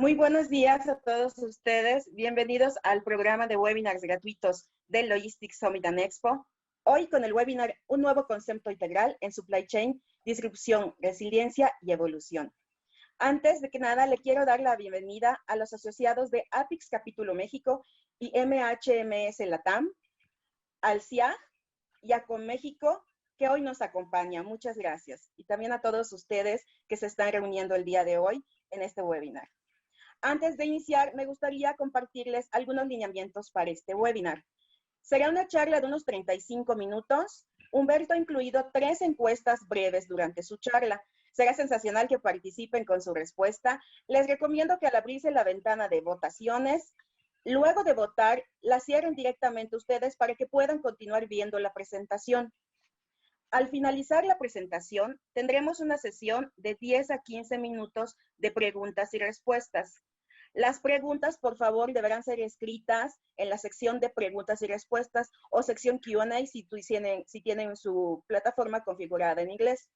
Muy buenos días a todos ustedes. Bienvenidos al programa de webinars gratuitos del Logistics Summit and Expo. Hoy con el webinar Un nuevo concepto integral en Supply Chain, Disrupción, Resiliencia y Evolución. Antes de que nada, le quiero dar la bienvenida a los asociados de APIX Capítulo México y MHMS Latam, al CIAG y a Conméxico, que hoy nos acompaña. Muchas gracias. Y también a todos ustedes que se están reuniendo el día de hoy en este webinar. Antes de iniciar, me gustaría compartirles algunos lineamientos para este webinar. Será una charla de unos 35 minutos. Humberto ha incluido 3 encuestas breves durante su charla. Será sensacional que participen con su respuesta. Les recomiendo que al abrirse la ventana de votaciones, luego de votar, la cierren directamente ustedes para que puedan continuar viendo la presentación. Al finalizar la presentación, tendremos una sesión de 10 a 15 minutos de preguntas y respuestas. Las preguntas, por favor, deberán ser escritas en la sección de preguntas y respuestas o sección Q&A si tienen su plataforma configurada en inglés.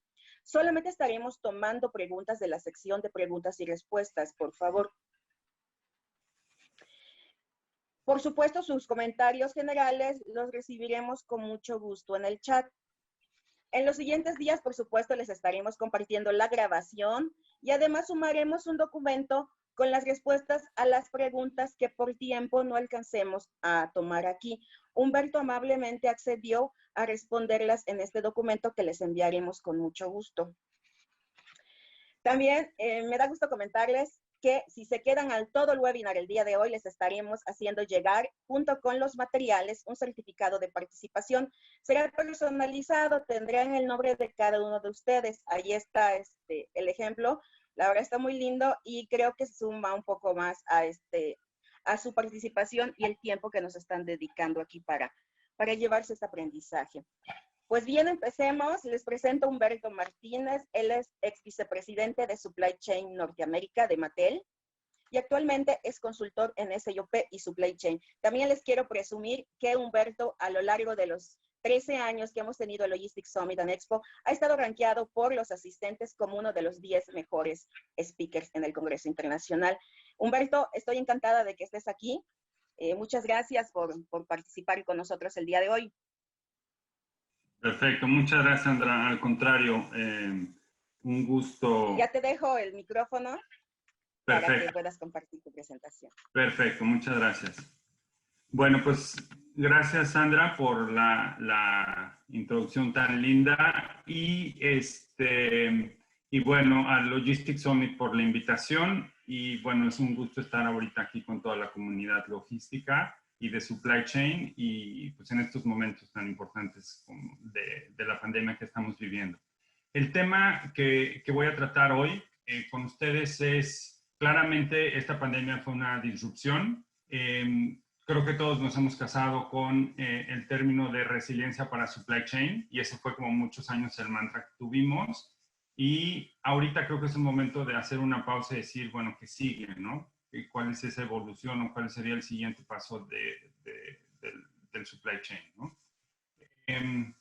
Solamente estaremos tomando preguntas de la sección de preguntas y respuestas, por favor. Por supuesto, sus comentarios generales los recibiremos con mucho gusto en el chat. En los siguientes días, por supuesto, les estaremos compartiendo la grabación y además sumaremos un documento con las respuestas a las preguntas que por tiempo no alcancemos a tomar aquí. Humberto amablemente accedió a responderlas en este documento que les enviaremos con mucho gusto. También me da gusto comentarles que si se quedan al todo el webinar el día de hoy, les estaremos haciendo llegar, junto con los materiales, un certificado de participación. Será personalizado, tendrán el nombre de cada uno de ustedes. Ahí está el ejemplo. La verdad está muy lindo y creo que suma un poco más a su participación y el tiempo que nos están dedicando aquí para llevarse este aprendizaje. Pues bien, empecemos. Les presento a Humberto Martínez. Él es ex vicepresidente de Supply Chain Norteamérica de Mattel y actualmente es consultor en SIOP y Supply Chain. También les quiero presumir que Humberto, a lo largo de los 13 años que hemos tenido el Logistics Summit and Expo, ha estado rankeado por los asistentes como uno de los 10 mejores speakers en el Congreso Internacional. Humberto, estoy encantada de que estés aquí. Muchas gracias por participar con nosotros el día de hoy. Perfecto, muchas gracias, Sandra. Al contrario, un gusto. Ya te dejo el micrófono para que puedas compartir tu presentación. Perfecto, muchas gracias. Bueno, pues gracias, Sandra, por la introducción tan linda y bueno, al Logistics Summit por la invitación y bueno, es un gusto estar ahorita aquí con toda la comunidad logística y de supply chain y pues en estos momentos tan importantes de la pandemia que estamos viviendo. El tema que voy a tratar hoy con ustedes es, claramente esta pandemia fue una disrupción. Creo que todos nos hemos casado con el término de resiliencia para supply chain y ese fue como muchos años el mantra que tuvimos. Y ahorita creo que es el momento de hacer una pausa y decir, bueno, ¿qué sigue, no? ¿Cuál es esa evolución o cuál sería el siguiente paso del supply chain, ¿no? En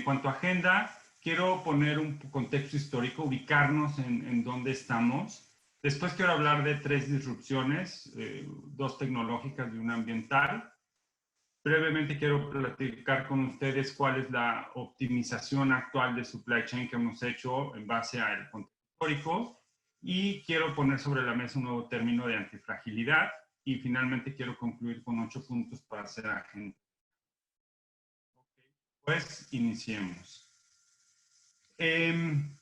cuanto a agenda, quiero poner un contexto histórico, ubicarnos en dónde estamos. Después quiero hablar de 3 disrupciones, 2 tecnológicas y una ambiental. Brevemente quiero platicar con ustedes cuál es la optimización actual de supply chain que hemos hecho en base al contexto histórico y quiero poner sobre la mesa un nuevo término de antifragilidad y finalmente quiero concluir con 8 puntos para hacer agenda. Okay, pues iniciemos. En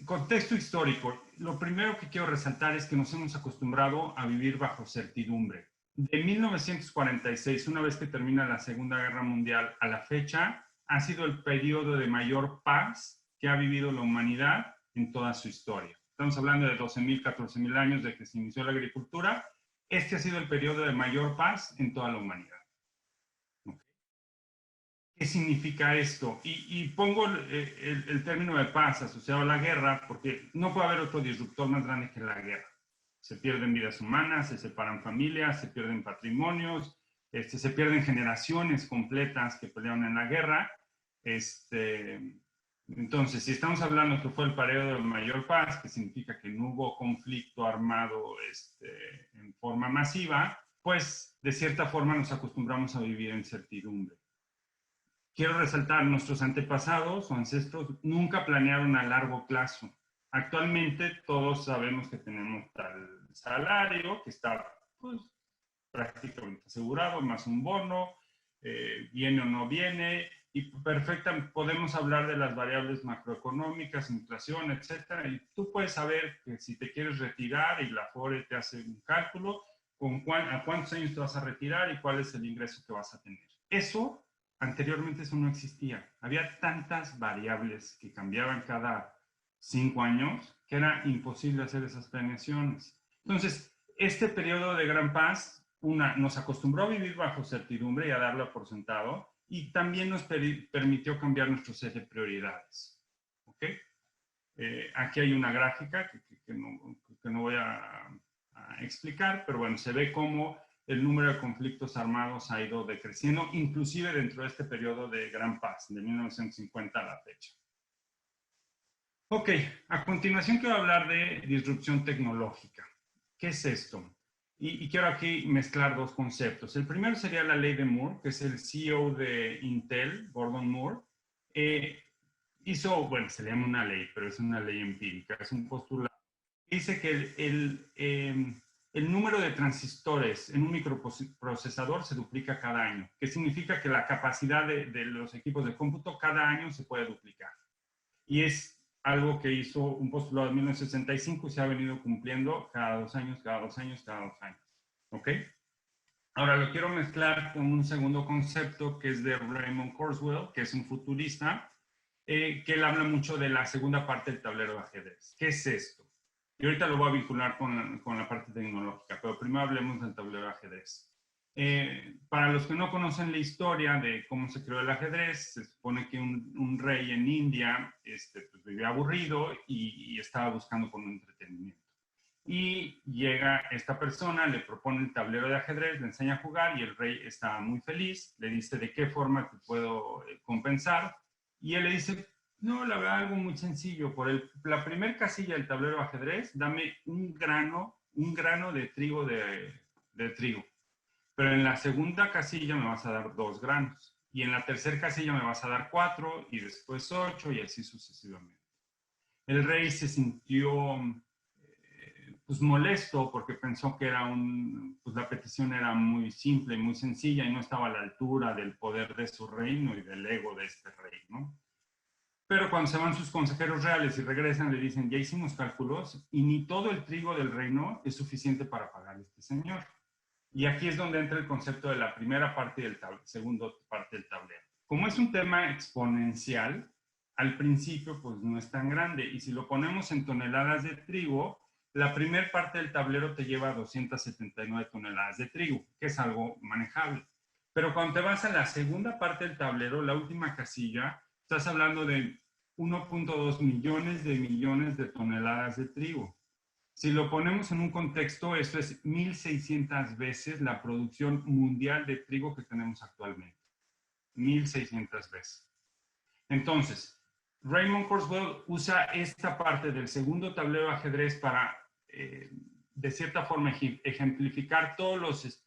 contexto histórico, lo primero que quiero resaltar es que nos hemos acostumbrado a vivir bajo certidumbre. De 1946, una vez que termina la Segunda Guerra Mundial, a la fecha, ha sido el periodo de mayor paz que ha vivido la humanidad en toda su historia. Estamos hablando de 12.000, 14.000 años de que se inició la agricultura. Este ha sido el periodo de mayor paz en toda la humanidad. ¿Qué significa esto? Y pongo el término de paz asociado a la guerra porque no puede haber otro disruptor más grande que la guerra. Se pierden vidas humanas, se separan familias, se pierden patrimonios, se pierden generaciones completas que pelearon en la guerra. Entonces, si estamos hablando que fue el periodo de mayor paz, que significa que no hubo conflicto armado en forma masiva, pues de cierta forma nos acostumbramos a vivir en certidumbre. Quiero resaltar, nuestros antepasados o ancestros nunca planearon a largo plazo. Actualmente todos sabemos que tenemos tal salario que está pues, prácticamente asegurado, más un bono, viene o no viene, y podemos hablar de las variables macroeconómicas, inflación, etcétera, y tú puedes saber que si te quieres retirar y la Afore te hace un cálculo, a cuántos años te vas a retirar y cuál es el ingreso que vas a tener. Anteriormente eso no existía. Había tantas variables que cambiaban cada 5 años que era imposible hacer esas planeaciones. Entonces, este periodo de gran paz, nos acostumbró a vivir bajo certidumbre y a darlo por sentado, y también nos permitió cambiar nuestro set de prioridades. ¿Ok? Aquí hay una gráfica que no voy a explicar, pero bueno, se ve cómo el número de conflictos armados ha ido decreciendo, inclusive dentro de este periodo de gran paz, de 1950 a la fecha. Ok, a continuación quiero hablar de disrupción tecnológica. ¿Qué es esto? Y quiero aquí mezclar dos conceptos. El primero sería la ley de Moore, que es el CEO de Intel, Gordon Moore. Bueno, se llama una ley, pero es una ley empírica, es un postulado. Dice que el número de transistores en un microprocesador se duplica cada año, que significa que la capacidad de los equipos de cómputo cada año se puede duplicar. Y es algo que hizo un postulado en 1965 y se ha venido cumpliendo cada 2 años, cada 2 años, cada 2 años. ¿Ok? Ahora lo quiero mezclar con un segundo concepto que es de Raymond Kurzweil, que es un futurista, que él habla mucho de la segunda parte del tablero de ajedrez. ¿Qué es esto? Y ahorita lo voy a vincular con la parte tecnológica, pero primero hablemos del tablero de ajedrez. Para los que no conocen la historia de cómo se creó el ajedrez, se supone que un rey en India pues vivía aburrido y estaba buscando con un entretenimiento. Y llega esta persona, le propone el tablero de ajedrez, le enseña a jugar y el rey está muy feliz, le dice de qué forma te puedo compensar y él le dice, no, la verdad, algo muy sencillo, la primer casilla del tablero de ajedrez, dame un grano de trigo de trigo. Pero en la segunda casilla me vas a dar 2 granos. Y en la tercera casilla me vas a dar 4 y después 8 y así sucesivamente. El rey se sintió pues molesto porque pensó que pues la petición era muy simple, muy sencilla y no estaba a la altura del poder de su reino y del ego de este rey, ¿no? Pero cuando se van sus consejeros reales y regresan, le dicen, ya hicimos cálculos y ni todo el trigo del reino es suficiente para pagarle a este señor. Y aquí es donde entra el concepto de la primera parte del tablero, segunda parte del tablero. Como es un tema exponencial, al principio pues no es tan grande. Y si lo ponemos en toneladas de trigo, la primera parte del tablero te lleva 279 toneladas de trigo, que es algo manejable. Pero cuando te vas a la segunda parte del tablero, la última casilla, estás hablando de 1.2 millones de toneladas de trigo. Si lo ponemos en un contexto, esto es 1.600 veces la producción mundial de trigo que tenemos actualmente. 1.600 veces. Entonces, Raymond Kurzweil usa esta parte del segundo tablero de ajedrez para, de cierta forma, ejemplificar todas las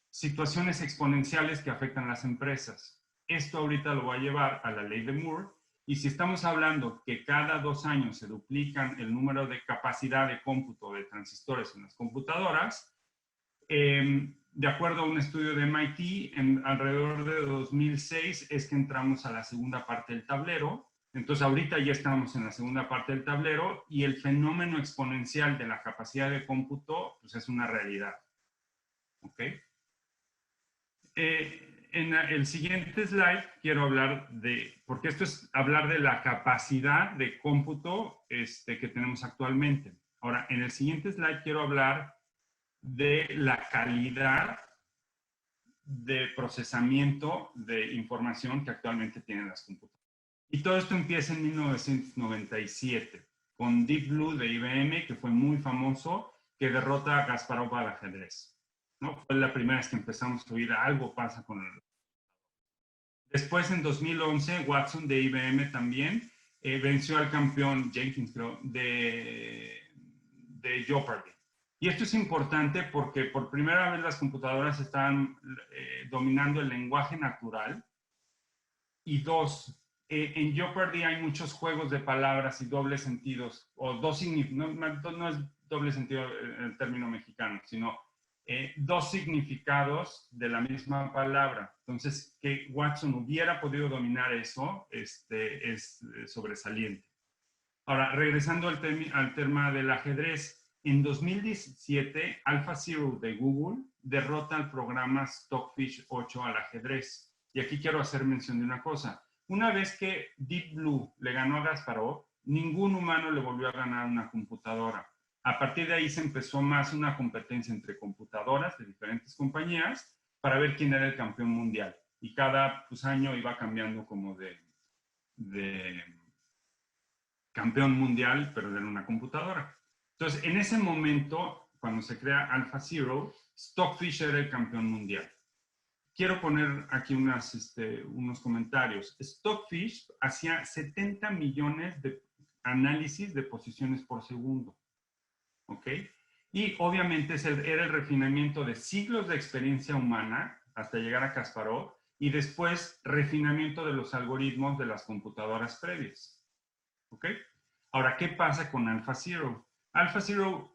situaciones exponenciales que afectan a las empresas. Esto ahorita lo voy a llevar a la ley de Moore. Y si estamos hablando que cada 2 años se duplican el número de capacidad de cómputo de transistores en las computadoras, de acuerdo a un estudio de MIT, alrededor de 2006 es que entramos a la segunda parte del tablero. Entonces ahorita ya estamos en la segunda parte del tablero y el fenómeno exponencial de la capacidad de cómputo pues es una realidad. ¿Ok? En el siguiente slide quiero hablar porque esto es hablar de la capacidad de cómputo que tenemos actualmente. Ahora, en el siguiente slide quiero hablar de la calidad de procesamiento de información que actualmente tienen las computadoras. Y todo esto empieza en 1997 con Deep Blue de IBM, que fue muy famoso, que derrota a Kasparov al ajedrez. ¿No? Fue la primera vez que empezamos a oír algo pasa con el... Después, en 2011, Watson de IBM también venció al campeón Jenkins, creo, de Jeopardy. Y esto es importante porque por primera vez las computadoras están dominando el lenguaje natural. Y dos, en Jeopardy hay muchos juegos de palabras y dobles sentidos, o dos significados, no es doble sentido en el término mexicano, sino dos significados de la misma palabra. Entonces, que Watson hubiera podido dominar eso es sobresaliente. Ahora, regresando al tema del ajedrez, en 2017, AlphaZero de Google derrota al programa Stockfish 8 al ajedrez. Y aquí quiero hacer mención de una cosa. Una vez que Deep Blue le ganó a Kasparov, ningún humano le volvió a ganar a una computadora. A partir de ahí se empezó más una competencia entre computadoras de diferentes compañías para ver quién era el campeón mundial. Y cada año iba cambiando como de campeón mundial, pero era una computadora. Entonces, en ese momento, cuando se crea AlphaZero, Stockfish era el campeón mundial. Quiero poner aquí unos comentarios. Stockfish hacía 70 millones de análisis de posiciones por segundo. ¿Ok? Y obviamente era el refinamiento de siglos de experiencia humana hasta llegar a Kasparov y después refinamiento de los algoritmos de las computadoras previas. ¿Ok? Ahora, ¿qué pasa con AlphaZero? AlphaZero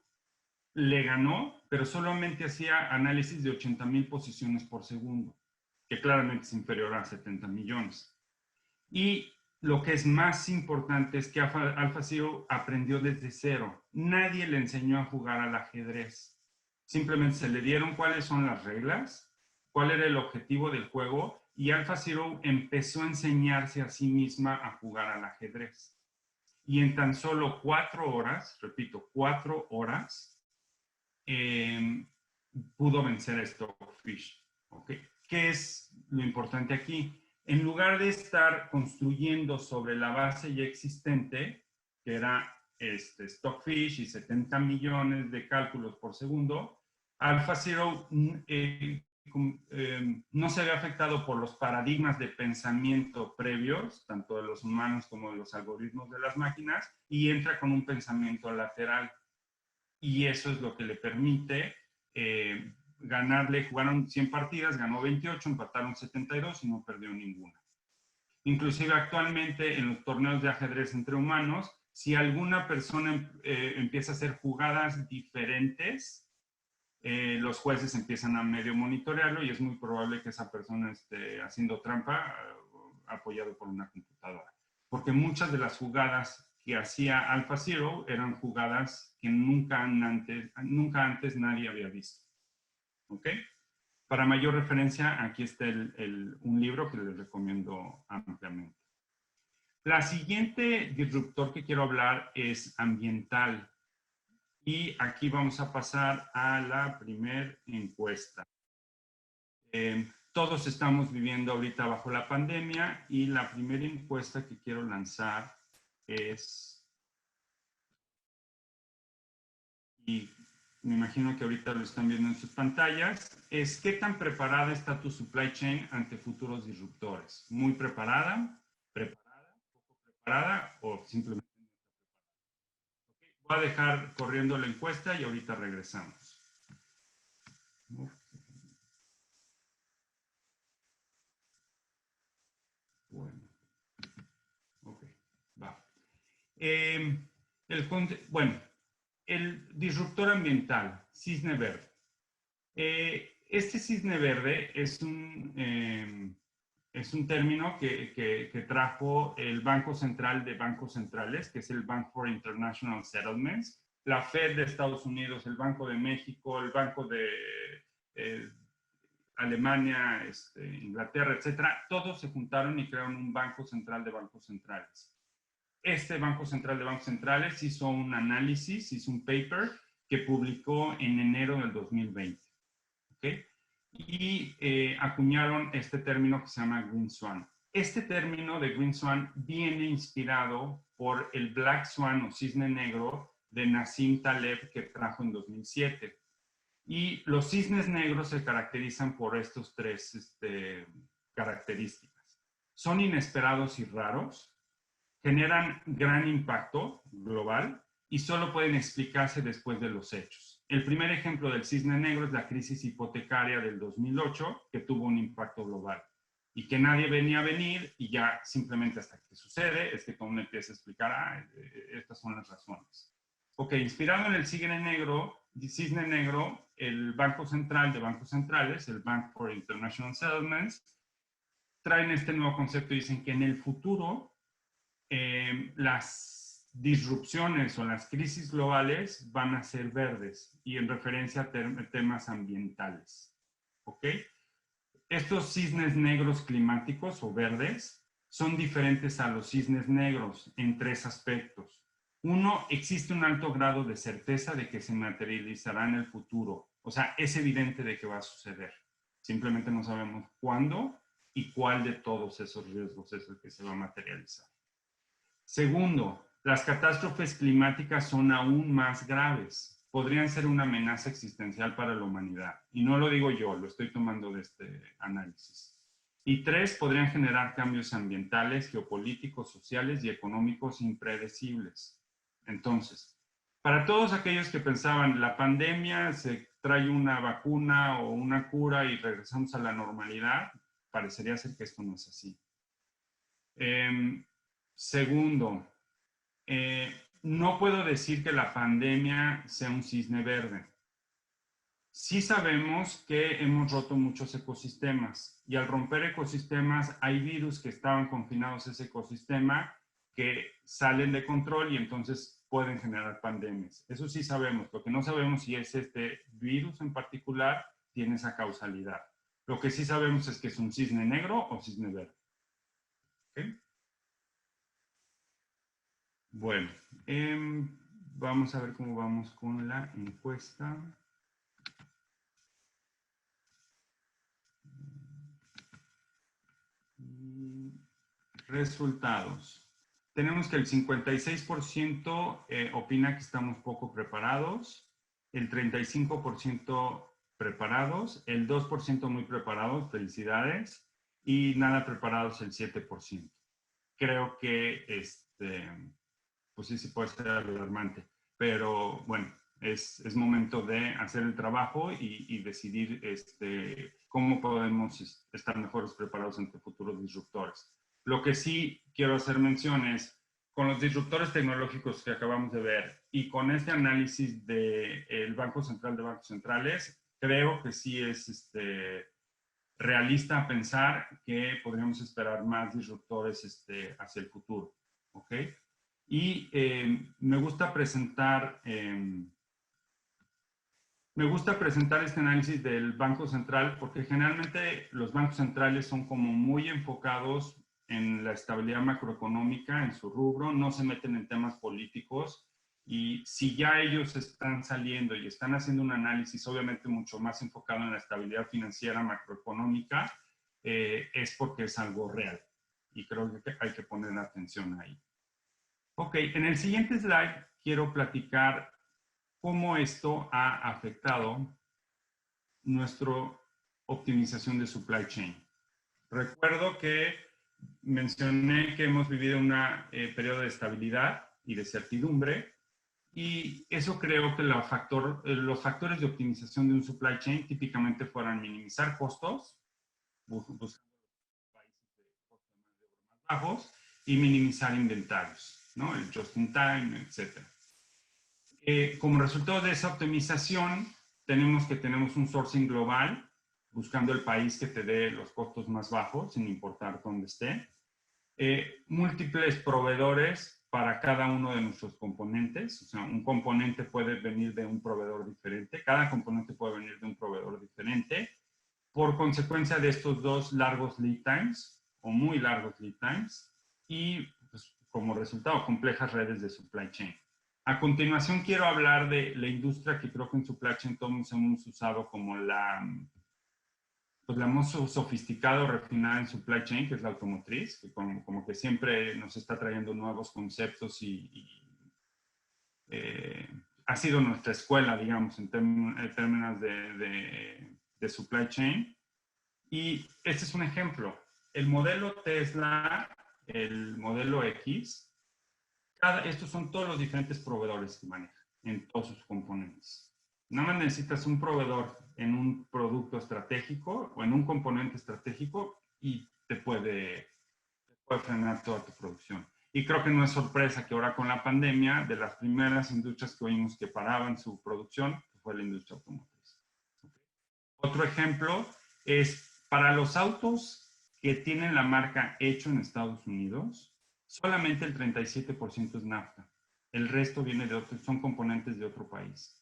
le ganó, pero solamente hacía análisis de 80,000 posiciones por segundo, que claramente es inferior a 70 millones. Y lo que es más importante es que AlphaZero aprendió desde cero. Nadie le enseñó a jugar al ajedrez. Simplemente se le dieron cuáles son las reglas, cuál era el objetivo del juego, y AlphaZero empezó a enseñarse a sí misma a jugar al ajedrez. Y en tan solo 4 horas, repito, 4 horas, pudo vencer a Stockfish. ¿Okay? ¿Qué es lo importante aquí? En lugar de estar construyendo sobre la base ya existente, que era Stockfish y 70 millones de cálculos por segundo, AlphaZero no se ve afectado por los paradigmas de pensamiento previos, tanto de los humanos como de los algoritmos de las máquinas, y entra con un pensamiento lateral. Y eso es lo que le permite ganarle. Jugaron 100 partidas, ganó 28, empataron 72 y no perdió ninguna. Inclusive actualmente en los torneos de ajedrez entre humanos, si alguna persona empieza a hacer jugadas diferentes, los jueces empiezan a medio monitorearlo y es muy probable que esa persona esté haciendo trampa apoyado por una computadora. Porque muchas de las jugadas que hacía AlphaZero eran jugadas que nunca antes nadie había visto. ¿Ok? Para mayor referencia, aquí está un libro que les recomiendo ampliamente. La siguiente disruptor que quiero hablar es ambiental. Y aquí vamos a pasar a la primera encuesta. Todos estamos viviendo ahorita bajo la pandemia y la primera encuesta que quiero lanzar es, y me imagino que ahorita lo están viendo en sus pantallas, es ¿qué tan preparada está tu supply chain ante futuros disruptores? ¿Muy preparada, preparada, poco preparada o simplemente no está preparada? Okay. Voy a dejar corriendo la encuesta y ahorita regresamos. Bueno, ok, va. Bueno, el disruptor ambiental, cisne verde. Este cisne verde es un término que trajo el Banco Central de Bancos Centrales, que es el Bank for International Settlements, la Fed de Estados Unidos, el Banco de México, el Banco de Alemania, Inglaterra, etcétera. Todos se juntaron y crearon un Banco Central de Bancos Centrales. Este Banco Central de Bancos Centrales hizo un análisis, hizo un paper que publicó en enero del 2020. ¿Okay? Y acuñaron este término que se llama Green Swan. Este término de Green Swan viene inspirado por el Black Swan o cisne negro de Nassim Taleb que trajo en 2007. Y los cisnes negros se caracterizan por estos tres características. Son inesperados y raros. generan gran impacto global y solo pueden explicarse después de los hechos. El primer ejemplo del cisne negro es la crisis hipotecaria del 2008, que tuvo un impacto global y que nadie venía a venir, y ya simplemente hasta que sucede es que todo el mundo empieza a explicar, estas son las razones. Ok, inspirado en el cisne negro, el Banco Central de Bancos Centrales, el Bank for International Settlements, traen este nuevo concepto y dicen que en el futuro las disrupciones o las crisis globales van a ser verdes, y en referencia a temas ambientales. ¿Ok? Estos cisnes negros climáticos o verdes son diferentes a los cisnes negros en 3 aspectos. Uno, existe un alto grado de certeza de que se materializará en el futuro. O sea, es evidente de que va a suceder. Simplemente no sabemos cuándo y cuál de todos esos riesgos es el que se va a materializar. Segundo, las catástrofes climáticas son aún más graves. Podrían ser una amenaza existencial para la humanidad. Y no lo digo yo, lo estoy tomando de este análisis. Y 3, podrían generar cambios ambientales, geopolíticos, sociales y económicos impredecibles. Entonces, para todos aquellos que pensaban, la pandemia se trae una vacuna o una cura y regresamos a la normalidad, parecería ser que esto no es así. Segundo, no puedo decir que la pandemia sea un cisne verde. Sí sabemos que hemos roto muchos ecosistemas, y al romper ecosistemas hay virus que estaban confinados a ese ecosistema que salen de control y entonces pueden generar pandemias. Eso sí sabemos. Lo que no sabemos si es este virus en particular tiene esa causalidad. Lo que sí sabemos es que es un cisne negro o cisne verde. ¿Okay? Bueno, vamos a ver cómo vamos con la encuesta. Resultados. Tenemos que el 56% opina que estamos poco preparados, el 35% preparados, el 2% muy preparados, felicidades, y nada preparados el 7%. Creo que pues sí puede ser alarmante, pero bueno, es momento de hacer el trabajo y decidir cómo podemos estar mejores preparados ante futuros disruptores. Lo que sí quiero hacer mención es, con los disruptores tecnológicos que acabamos de ver y con este análisis del Banco Central de Bancos Centrales, creo que sí es realista pensar que podríamos esperar más disruptores hacia el futuro. ¿Ok? Y me gusta presentar este análisis del Banco Central porque generalmente los bancos centrales son como muy enfocados en la estabilidad macroeconómica, en su rubro, no se meten en temas políticos, y si ya ellos están saliendo y están haciendo un análisis obviamente mucho más enfocado en la estabilidad financiera macroeconómica, es porque es algo real, y creo que hay que poner atención ahí. Ok, en el siguiente slide quiero platicar cómo esto ha afectado nuestra optimización de supply chain. Recuerdo que mencioné que hemos vivido un periodo de estabilidad y de certidumbre, y eso creo que los factores de optimización de un supply chain típicamente fueran minimizar costos, buscando países de costos de mano de obra más bajos, y minimizar inventarios, ¿no? El just in time, etc. Como resultado de esa optimización, tenemos un sourcing global, buscando el país que te dé los costos más bajos, sin importar dónde esté. Múltiples proveedores para cada uno de nuestros componentes. O sea, un componente puede venir de un proveedor diferente. Cada componente puede venir de un proveedor diferente. Por consecuencia de estos dos largos lead times, o muy largos lead times, y pues, como resultado, complejas redes de supply chain. A continuación quiero hablar de la industria que creo que en supply chain todos hemos usado como la más sofisticada o refinada en supply chain, que es la automotriz, que como que siempre nos está trayendo nuevos conceptos y ha sido nuestra escuela, digamos, en términos de supply chain. Y este es un ejemplo. El modelo Tesla, el modelo X, estos son todos los diferentes proveedores que manejan en todos sus componentes. Nada más necesitas un proveedor en un producto estratégico o en un componente estratégico y te puede frenar toda tu producción. Y creo que no es sorpresa que ahora con la pandemia, de las primeras industrias que oímos que paraban su producción, fue la industria automotriz. Otro ejemplo es para los autos que tienen la marca hecho en Estados Unidos, solamente el 37% es nafta. El resto viene de otros, son componentes de otro país.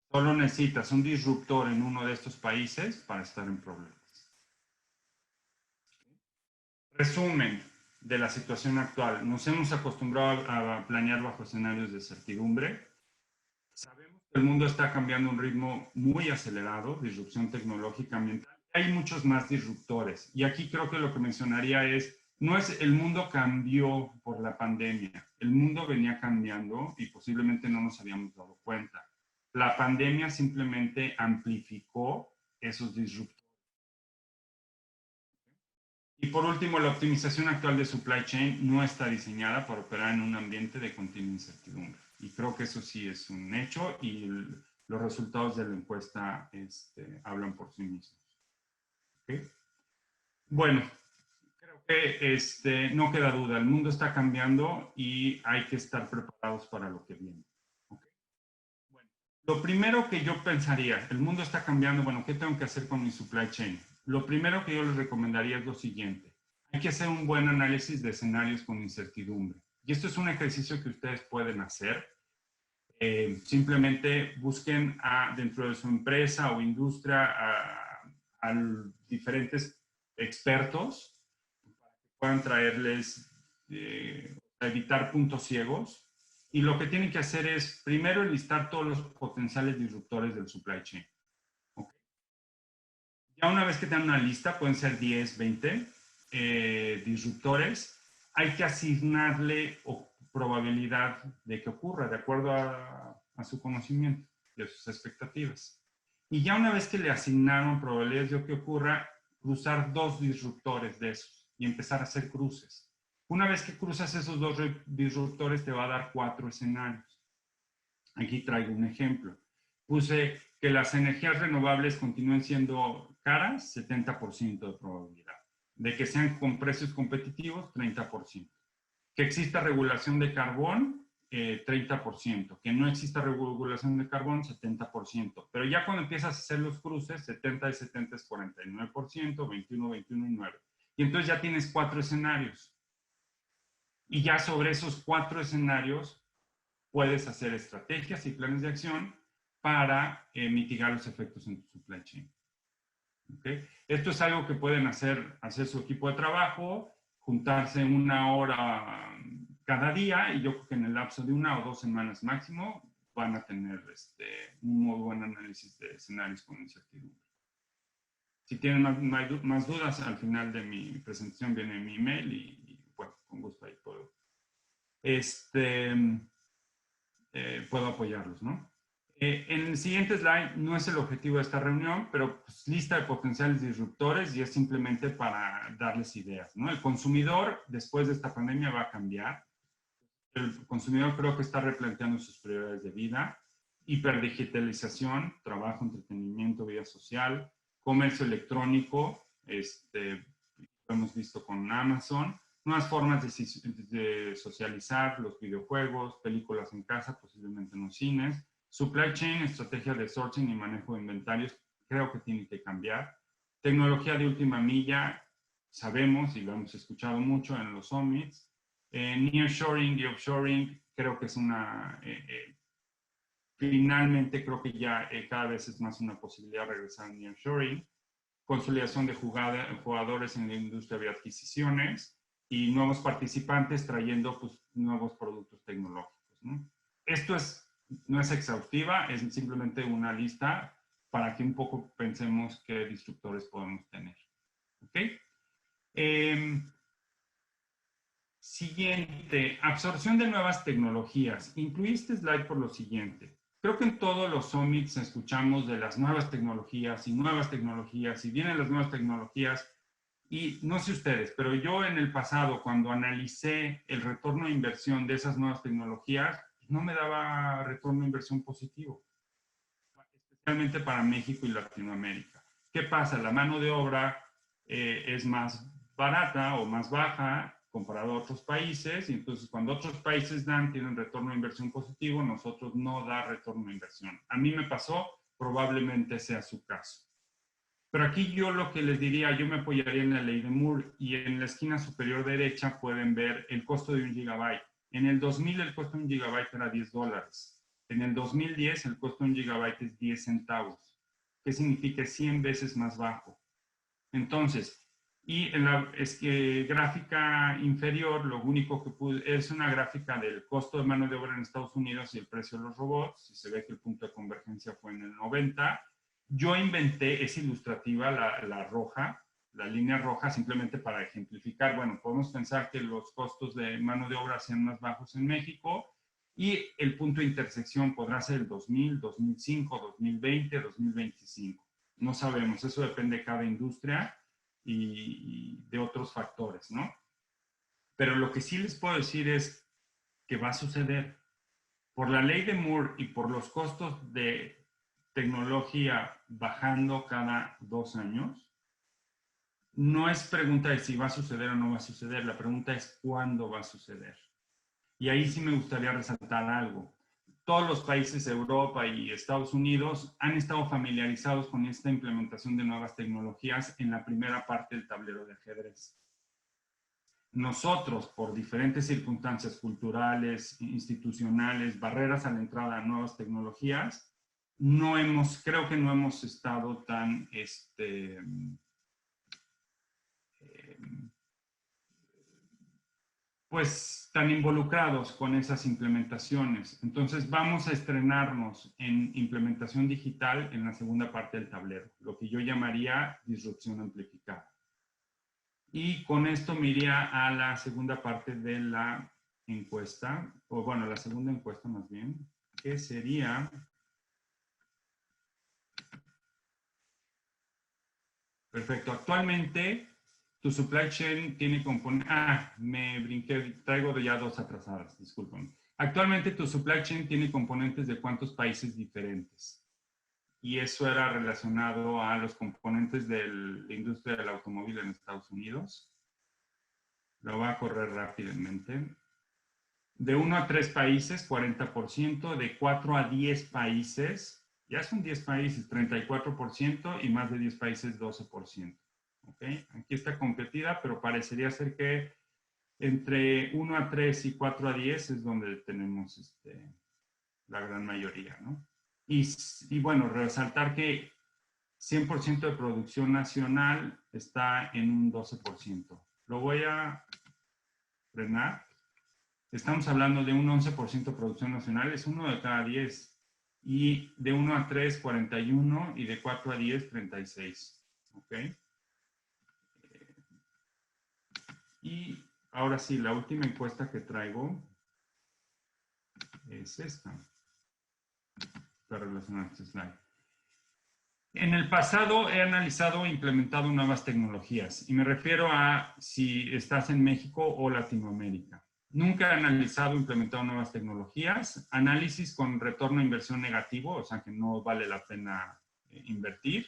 Solo necesitas un disruptor en uno de estos países para estar en problemas. Resumen de la situación actual. Nos hemos acostumbrado a planear bajo escenarios de certidumbre. Sabemos que el mundo está cambiando a un ritmo muy acelerado, disrupción tecnológica ambiental. Hay muchos más disruptores. Y aquí creo que lo que mencionaría es, no es el mundo cambió por la pandemia. El mundo venía cambiando y posiblemente no nos habíamos dado cuenta. La pandemia simplemente amplificó esos disruptores. Y por último, la optimización actual de supply chain no está diseñada para operar en un ambiente de continua incertidumbre. Y creo que eso sí es un hecho y los resultados de la encuesta hablan por sí mismos. ¿Okay? Bueno, creo que no queda duda, el mundo está cambiando y hay que estar preparados para lo que viene. ¿Okay? Bueno, lo primero que yo pensaría, el mundo está cambiando, bueno, ¿qué tengo que hacer con mi supply chain? Lo primero que yo les recomendaría es lo siguiente. Hay que hacer un buen análisis de escenarios con incertidumbre. Y esto es un ejercicio que ustedes pueden hacer. Simplemente busquen dentro de su empresa o industria a diferentes expertos para que puedan traerles, evitar puntos ciegos. Y lo que tienen que hacer es primero enlistar todos los potenciales disruptores del supply chain. ¿Okay? Ya una vez que tengan una lista, pueden ser 10, 20 disruptores, hay que asignarle probabilidad de que ocurra de acuerdo a su conocimiento y a sus expectativas. Y ya una vez que le asignaron probabilidades de que ocurra, cruzar 2 disruptores de esos y empezar a hacer cruces. Una vez que cruzas esos 2 disruptores, te va a dar 4 escenarios. Aquí traigo un ejemplo. Puse que las energías renovables continúen siendo caras, 70% de probabilidad. De que sean con precios competitivos, 30%. Que exista regulación de carbón, 30%. Que no exista regulación de carbón, 70%. Pero ya cuando empiezas a hacer los cruces, 70 de 70 es 49%, 21, 21 y 9. Y entonces ya tienes 4 escenarios. Y ya sobre esos 4 escenarios puedes hacer estrategias y planes de acción para mitigar los efectos en tu supply chain. ¿Okay? Esto es algo que pueden hacer su equipo de trabajo, juntarse 1 hora cada día y yo creo que en el lapso de 1 o 2 semanas máximo van a tener un muy buen análisis de escenarios con incertidumbre. Si tienen más dudas, al final de mi presentación viene mi email y bueno, con gusto ahí puedo, puedo apoyarlos, ¿no? En el siguiente slide no es el objetivo de esta reunión, pero pues, lista de potenciales disruptores y es simplemente para darles ideas, ¿no? El consumidor después de esta pandemia va a cambiar. El consumidor creo que está replanteando sus prioridades de vida, hiperdigitalización, trabajo, entretenimiento, vida social, comercio electrónico, lo hemos visto con Amazon, nuevas formas de socializar, los videojuegos, películas en casa, posiblemente en los cines. Supply chain, estrategia de sourcing y manejo de inventarios, creo que tiene que cambiar. Tecnología de última milla, sabemos y lo hemos escuchado mucho en los summits. Nearshoring y offshoring, creo que es finalmente creo que ya cada vez es más una posibilidad regresar a nearshoring. Consolidación de jugadores en la industria de adquisiciones y nuevos participantes trayendo pues, nuevos productos tecnológicos, ¿no? Esto no es exhaustiva, es simplemente una lista para que un poco pensemos qué disruptores podemos tener. ¿Ok? Siguiente, absorción de nuevas tecnologías. Incluí este slide por lo siguiente. Creo que en todos los summits escuchamos de las nuevas tecnologías y vienen las nuevas tecnologías Y no sé ustedes, pero yo en el pasado, cuando analicé el retorno de inversión de esas nuevas tecnologías, no me daba retorno de inversión positivo, especialmente para México y Latinoamérica. ¿Qué pasa? La mano de obra es más barata o más baja comparado a otros países, y entonces cuando otros países tienen retorno de inversión positivo, nosotros no da retorno de inversión. A mí me pasó, probablemente sea su caso. Pero aquí yo lo que les diría, yo me apoyaría en la ley de Moore, y en la esquina superior derecha pueden ver el costo de 1 gigabyte. En el 2000 el costo de 1 gigabyte era $10. En el 2010 el costo de 1 gigabyte es 10 centavos. ¿Qué significa? 100 veces más bajo. Entonces, y en la gráfica inferior, lo único que es una gráfica del costo de mano de obra en Estados Unidos y el precio de los robots, y se ve que el punto de convergencia fue en el 90. Yo inventé, es ilustrativa la roja, la línea roja, simplemente para ejemplificar. Bueno, podemos pensar que los costos de mano de obra sean más bajos en México, y el punto de intersección podrá ser el 2000, 2005, 2020, 2025. No sabemos, eso depende de cada industria y de otros factores, ¿no? Pero lo que sí les puedo decir es que va a suceder. Por la ley de Moore y por los costos de tecnología bajando cada 2 años, no es pregunta de si va a suceder o no va a suceder, la pregunta es cuándo va a suceder. Y ahí sí me gustaría resaltar algo. Todos los países de Europa y Estados Unidos han estado familiarizados con esta implementación de nuevas tecnologías en la primera parte del tablero de ajedrez. Nosotros, por diferentes circunstancias culturales, institucionales, barreras a la entrada a nuevas tecnologías, creo que no hemos estado tan pues tan involucrados con esas implementaciones. Entonces vamos a estrenarnos en implementación digital en la segunda parte del tablero, lo que yo llamaría disrupción amplificada. Y con esto me iría a la segunda parte de la encuesta, o bueno, la segunda encuesta más bien, que sería... Perfecto. Actualmente, tu supply chain tiene componentes... me brinqué, traigo ya 2 atrasadas, disculpen. Actualmente tu supply chain tiene componentes de cuántos países diferentes. Y eso era relacionado a los componentes de la industria del automóvil en Estados Unidos. Lo voy a correr rápidamente. De 1 a 3 países, 40%. De 4 a 10 países, ya son 10 países, 34%. Y más de 10 países, 12%. ¿Okay? Aquí está competida, pero parecería ser que entre 1 a 3 y 4 a 10 es donde tenemos la gran mayoría, ¿no? Y bueno, resaltar que 100% de producción nacional está en un 12%. Lo voy a frenar. Estamos hablando de un 11% de producción nacional, es 1 de cada 10. Y de 1 a 3, 41, y de 4 a 10, 36. ¿Ok? Y ahora sí, la última encuesta que traigo es esta, para relacionar este slide. En el pasado he analizado e implementado nuevas tecnologías, y me refiero a si estás en México o Latinoamérica. Nunca he analizado e implementado nuevas tecnologías. Análisis con retorno a inversión negativo, o sea que no vale la pena invertir.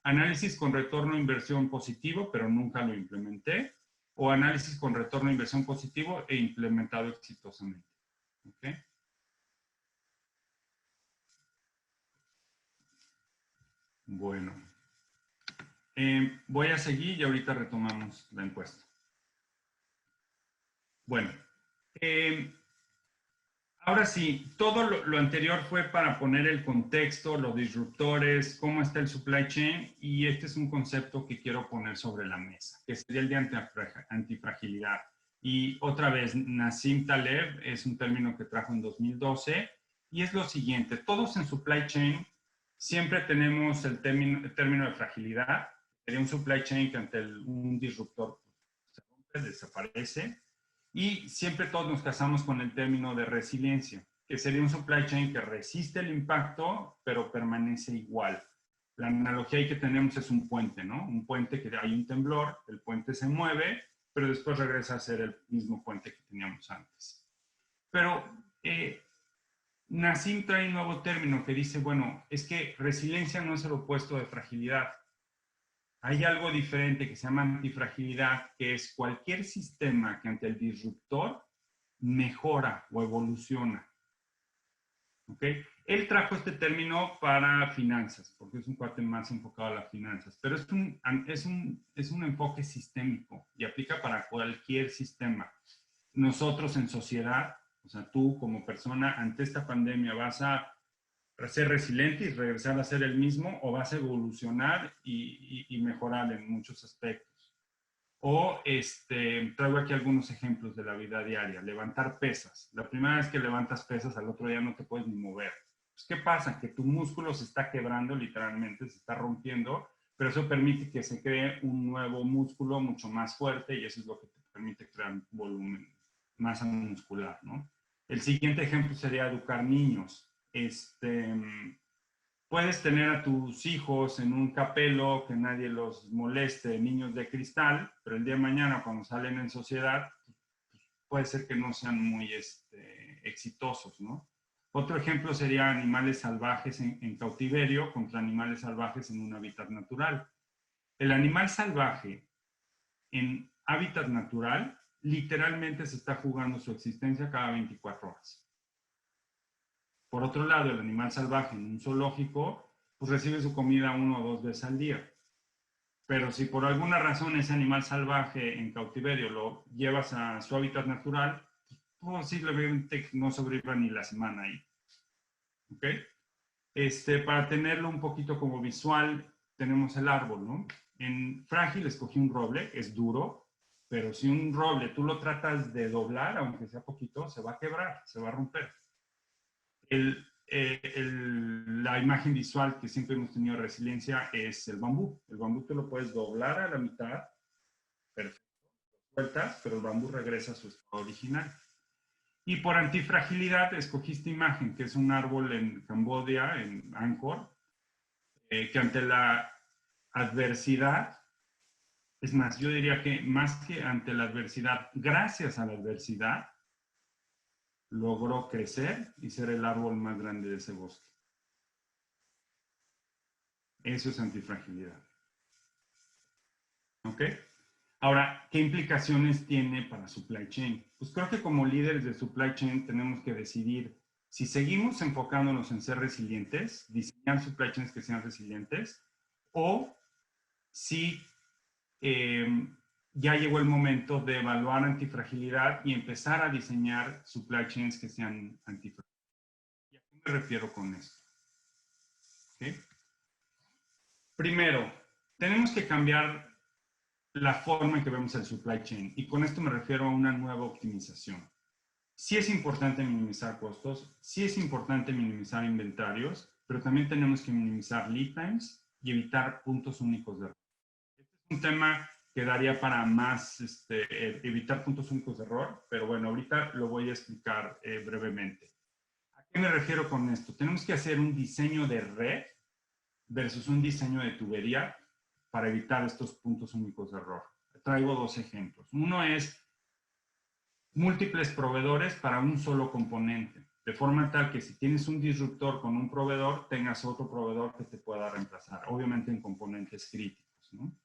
Análisis con retorno a inversión positivo, pero nunca lo implementé. O análisis con retorno a inversión positivo e implementado exitosamente. ¿Okay? Bueno, voy a seguir y ahorita retomamos la encuesta. Bueno, ahora sí, todo lo anterior fue para poner el contexto, los disruptores, cómo está el supply chain, y este es un concepto que quiero poner sobre la mesa, que sería el de antifragilidad. Y otra vez, Nassim Taleb es un término que trajo en 2012, y es lo siguiente: todos en supply chain siempre tenemos el término de fragilidad. Sería un supply chain que ante un disruptor se rompe, desaparece. Y siempre todos nos casamos con el término de resiliencia, que sería un supply chain que resiste el impacto, pero permanece igual. la analogía ahí que tenemos es un puente, ¿no? Un puente que hay un temblor, el puente se mueve, pero después regresa a ser el mismo puente que teníamos antes. Pero Nassim trae un nuevo término que dice, bueno, es que resiliencia no es el opuesto de fragilidad. Hay algo diferente que se llama antifragilidad, que es cualquier sistema que ante el disruptor mejora o evoluciona. ¿Ok? Él trajo este término para finanzas, porque es un cuate más enfocado a las finanzas, pero es un enfoque sistémico y aplica para cualquier sistema. Nosotros en sociedad, o sea, tú como persona ante esta pandemia vas a ser resiliente y regresar a ser el mismo, o vas a evolucionar y mejorar en muchos aspectos. O traigo aquí algunos ejemplos de la vida diaria. Levantar pesas. La primera vez que levantas pesas, al otro día no te puedes ni mover. Pues, ¿qué pasa? Que tu músculo se está quebrando literalmente, se está rompiendo, pero eso permite que se cree un nuevo músculo mucho más fuerte y eso es lo que te permite crear volumen, masa muscular, ¿no? El siguiente ejemplo sería educar niños. Puedes tener a tus hijos en un capelo que nadie los moleste, niños de cristal, pero el día de mañana cuando salen en sociedad, puede ser que no sean muy exitosos, ¿no? Otro ejemplo sería animales salvajes en cautiverio contra animales salvajes en un hábitat natural. El animal salvaje en hábitat natural literalmente se está jugando su existencia cada 24 horas. Por otro lado, el animal salvaje en un zoológico, pues recibe su comida 1 o 2 veces al día. Pero si por alguna razón ese animal salvaje en cautiverio lo llevas a su hábitat natural, pues posiblemente no sobreviva ni la semana ahí. ¿Ok? Para tenerlo un poquito como visual, tenemos el árbol, ¿no? En frágil escogí un roble, es duro, pero si un roble tú lo tratas de doblar, aunque sea poquito, se va a quebrar, se va a romper. La imagen visual que siempre hemos tenido de resiliencia es el bambú. El bambú tú lo puedes doblar a la mitad, perfecto, sueltas, pero el bambú regresa a su estado original. Y por antifragilidad escogí esta imagen, que es un árbol en Camboya, en Angkor, que ante la adversidad, es más, yo diría que más que ante la adversidad, gracias a la adversidad, logró crecer y ser el árbol más grande de ese bosque. Eso es antifragilidad. ¿Ok? Ahora, ¿qué implicaciones tiene para supply chain? Pues creo que como líderes de supply chain tenemos que decidir si seguimos enfocándonos en ser resilientes, diseñar supply chains que sean resilientes, o si ya llegó el momento de evaluar antifragilidad y empezar a diseñar supply chains que sean antifragilidad. ¿Y a qué me refiero con esto? ¿Okay? Primero, tenemos que cambiar la forma en que vemos el supply chain, y con esto me refiero a una nueva optimización. Sí es importante minimizar costos, sí es importante minimizar inventarios, pero también tenemos que minimizar lead times y evitar puntos únicos de error. Este es un tema que daría para más evitar puntos únicos de error, pero bueno, ahorita lo voy a explicar brevemente. ¿A qué me refiero con esto? Tenemos que hacer un diseño de red versus un diseño de tubería para evitar estos puntos únicos de error. Traigo 2 ejemplos. Uno es múltiples proveedores para un solo componente, de forma tal que si tienes un disruptor con un proveedor, tengas otro proveedor que te pueda reemplazar, obviamente en componentes críticos, ¿no?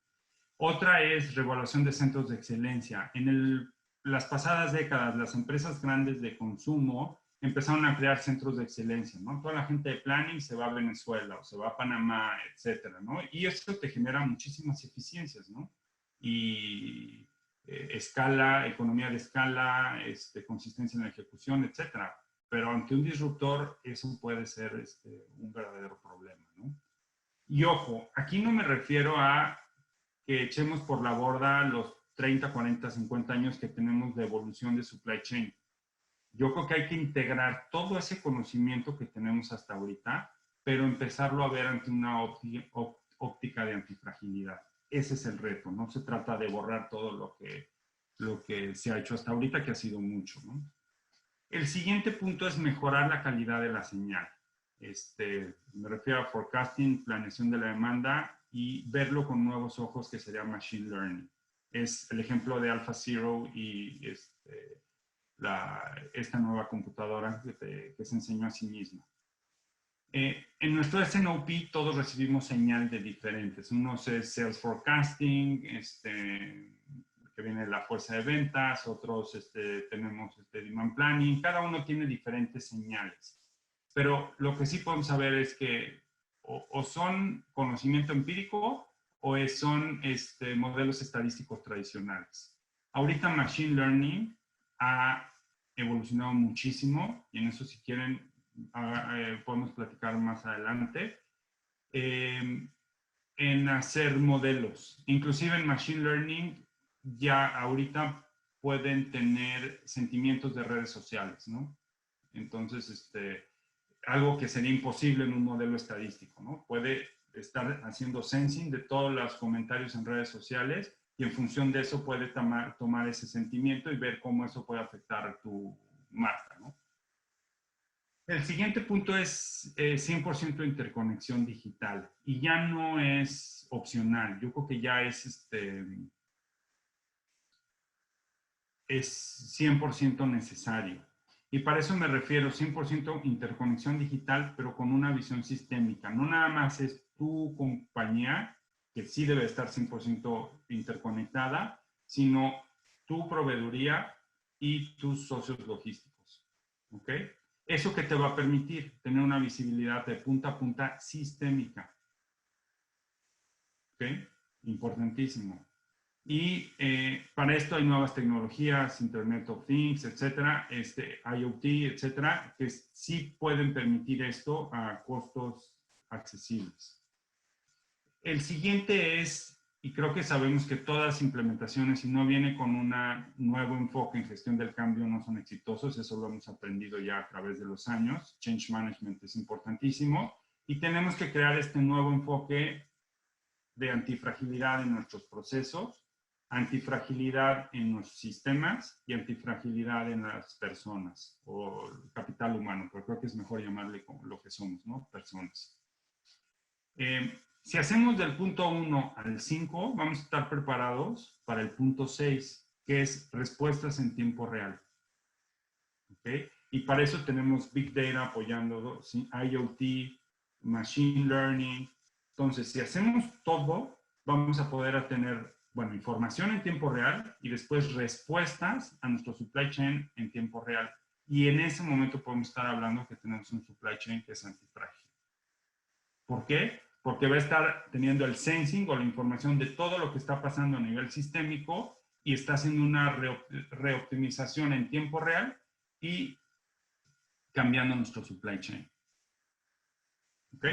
Otra es revaluación de centros de excelencia. En las pasadas décadas, las empresas grandes de consumo empezaron a crear centros de excelencia, ¿no? Toda la gente de planning se va a Venezuela o se va a Panamá, etcétera, ¿no? Y eso te genera muchísimas eficiencias, ¿no? Y escala, economía de escala, consistencia en la ejecución, etcétera. Pero ante un disruptor, eso puede ser un verdadero problema, ¿no? Y ojo, aquí no me refiero a que echemos por la borda los 30, 40, 50 años que tenemos de evolución de supply chain. Yo creo que hay que integrar todo ese conocimiento que tenemos hasta ahorita, pero empezarlo a ver ante una óptica de antifragilidad. Ese es el reto, no se trata de borrar todo lo que se ha hecho hasta ahorita, que ha sido mucho, ¿no? El siguiente punto es mejorar la calidad de la señal. Me refiero a forecasting, planeación de la demanda y verlo con nuevos ojos, que sería Machine Learning. Es el ejemplo de AlphaZero y esta nueva computadora que se enseñó a sí misma. En nuestro SNOP todos recibimos señal de diferentes. Unos es Sales Forecasting, que viene de la fuerza de ventas, otros tenemos Demand Planning. Cada uno tiene diferentes señales. Pero lo que sí podemos saber es que o son conocimiento empírico o son modelos estadísticos tradicionales. Ahorita Machine Learning ha evolucionado muchísimo, y en eso, si quieren, podemos platicar más adelante, en hacer modelos. Inclusive en Machine Learning ya ahorita pueden tener sentimientos de redes sociales, ¿no? Entonces, algo que sería imposible en un modelo estadístico, ¿no? Puede estar haciendo sensing de todos los comentarios en redes sociales, y en función de eso puede tomar ese sentimiento y ver cómo eso puede afectar a tu marca, ¿no? El siguiente punto es 100% interconexión digital, y ya no es opcional. Yo creo que ya es 100% necesario. Y para eso me refiero 100% interconexión digital, pero con una visión sistémica. No nada más es tu compañía, que sí debe estar 100% interconectada, sino tu proveeduría y tus socios logísticos. ¿Ok? ¿Eso que te va a permitir? Tener una visibilidad de punta a punta sistémica. ¿Ok? Importantísimo. Y para esto hay nuevas tecnologías, Internet of Things, etcétera, IoT, etcétera, que sí pueden permitir esto a costos accesibles. El siguiente es, y creo que sabemos que todas implementaciones, si no viene con un nuevo enfoque en gestión del cambio, no son exitosos. Eso lo hemos aprendido ya a través de los años. Change Management es importantísimo, y tenemos que crear este nuevo enfoque de antifragilidad en nuestros procesos, antifragilidad en los sistemas y antifragilidad en las personas o el capital humano, pero creo que es mejor llamarle como lo que somos, ¿no? Personas. Si hacemos del punto 1 al 5, vamos a estar preparados para el punto 6, que es respuestas en tiempo real. ¿Okay? Y para eso tenemos Big Data apoyando, ¿sí? IoT, Machine Learning. Entonces, si hacemos todo, vamos a poder tener, bueno, información en tiempo real y después respuestas a nuestro supply chain en tiempo real. Y en ese momento podemos estar hablando que tenemos un supply chain que es antifrágil. ¿Por qué? Porque va a estar teniendo el sensing o la información de todo lo que está pasando a nivel sistémico y está haciendo una reoptimización en tiempo real y cambiando nuestro supply chain. ¿Ok?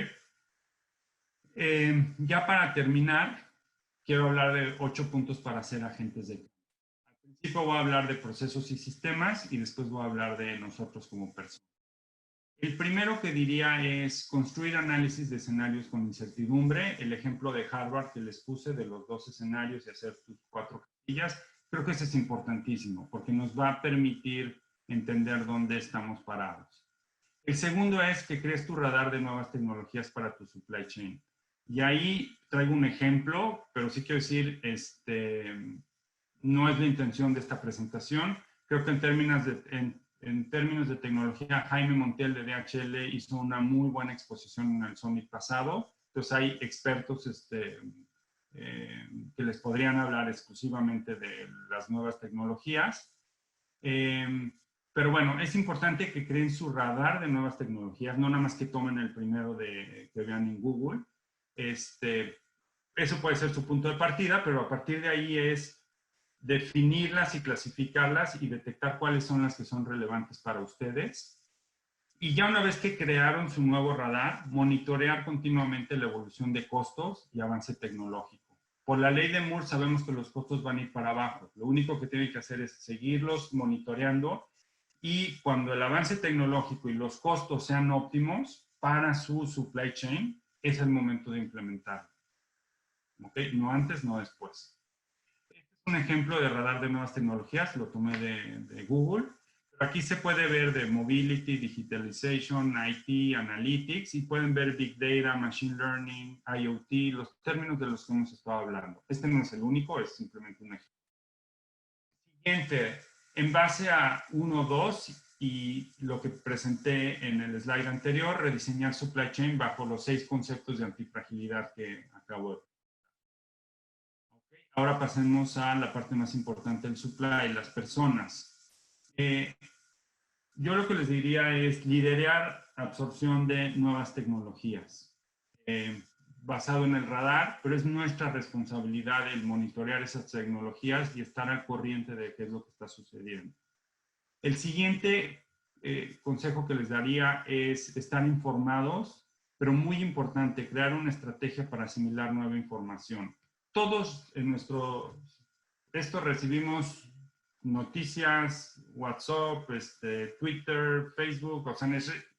Ya para terminar, quiero hablar de 8 puntos para ser agentes de cambio. Al principio voy a hablar de procesos y sistemas y después voy a hablar de nosotros como personas. El primero que diría es construir análisis de escenarios con incertidumbre. El ejemplo de Harvard que les puse de los 2 escenarios y hacer tus 4 casillas, creo que eso es importantísimo porque nos va a permitir entender dónde estamos parados. El segundo es que crees tu radar de nuevas tecnologías para tu supply chain. Y ahí traigo un ejemplo, pero sí quiero decir, no es la intención de esta presentación. Creo que en términos de tecnología, Jaime Montiel de DHL hizo una muy buena exposición en el Summit pasado. Entonces hay expertos que les podrían hablar exclusivamente de las nuevas tecnologías. Pero bueno, es importante que creen su radar de nuevas tecnologías, no nada más que tomen el primero que vean en Google. Eso puede ser su punto de partida, pero a partir de ahí es definirlas y clasificarlas y detectar cuáles son las que son relevantes para ustedes. Y ya una vez que crearon su nuevo radar, monitorear continuamente la evolución de costos y avance tecnológico. Por la ley de Moore sabemos que los costos van a ir para abajo. Lo único que tienen que hacer es seguirlos monitoreando, y cuando el avance tecnológico y los costos sean óptimos para su supply chain, es el momento de implementarlo. ¿Okay? No antes, no después. Este es un ejemplo de radar de nuevas tecnologías, lo tomé de Google. Aquí se puede ver de Mobility, Digitalization, IT, Analytics, y pueden ver Big Data, Machine Learning, IoT, los términos de los que hemos estado hablando. Este no es el único, es simplemente un ejemplo. Siguiente, en base a 1, 2 y lo que presenté en el slide anterior, rediseñar supply chain bajo los 6 conceptos de antifragilidad que acabo de presentar. Okay. Ahora pasemos a la parte más importante del supply, las personas. Yo lo que les diría es liderar absorción de nuevas tecnologías, basado en el radar, pero es nuestra responsabilidad el monitorear esas tecnologías y estar al corriente de qué es lo que está sucediendo. El siguiente consejo que les daría es estar informados, pero muy importante, crear una estrategia para asimilar nueva información. Todos en esto recibimos noticias, WhatsApp, Twitter, Facebook, o sea,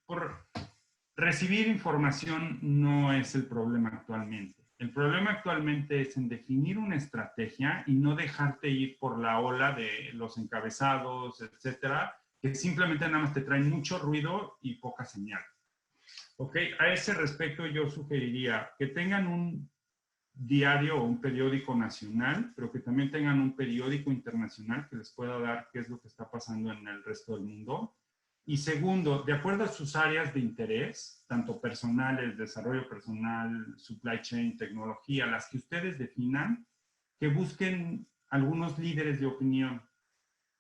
por recibir información no es el problema actualmente. El problema actualmente es en definir una estrategia y no dejarte ir por la ola de los encabezados, etcétera, que simplemente nada más te traen mucho ruido y poca señal. Ok, a ese respecto yo sugeriría que tengan un diario o un periódico nacional, pero que también tengan un periódico internacional que les pueda dar qué es lo que está pasando en el resto del mundo. Y segundo, de acuerdo a sus áreas de interés, tanto personales, desarrollo personal, supply chain, tecnología, las que ustedes definan, que busquen algunos líderes de opinión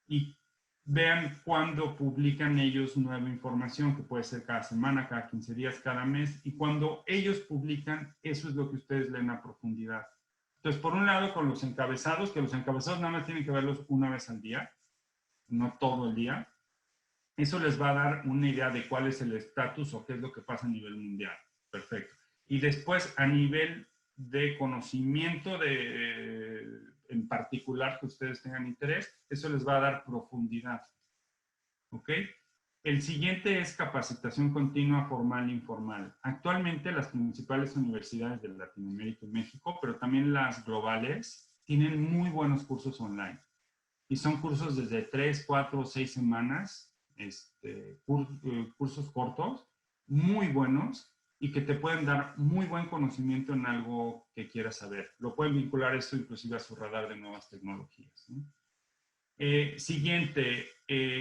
y vean cuándo publican ellos nueva información, que puede ser cada semana, cada 15 días, cada mes, y cuando ellos publican, eso es lo que ustedes leen a profundidad. Entonces, por un lado, con los encabezados, que los encabezados nada más tienen que verlos una vez al día, no todo el día. Eso les va a dar una idea de cuál es el estatus o qué es lo que pasa a nivel mundial. Perfecto. Y después, a nivel de conocimiento en particular que ustedes tengan interés, eso les va a dar profundidad. ¿Ok? El siguiente es capacitación continua formal e informal. Actualmente las principales universidades de Latinoamérica y México, pero también las globales, tienen muy buenos cursos online. Y son cursos desde 3, 4, 6 semanas, cursos cortos, muy buenos, y que te pueden dar muy buen conocimiento en algo que quieras saber. Lo pueden vincular esto inclusive a su radar de nuevas tecnologías, ¿no? Siguiente,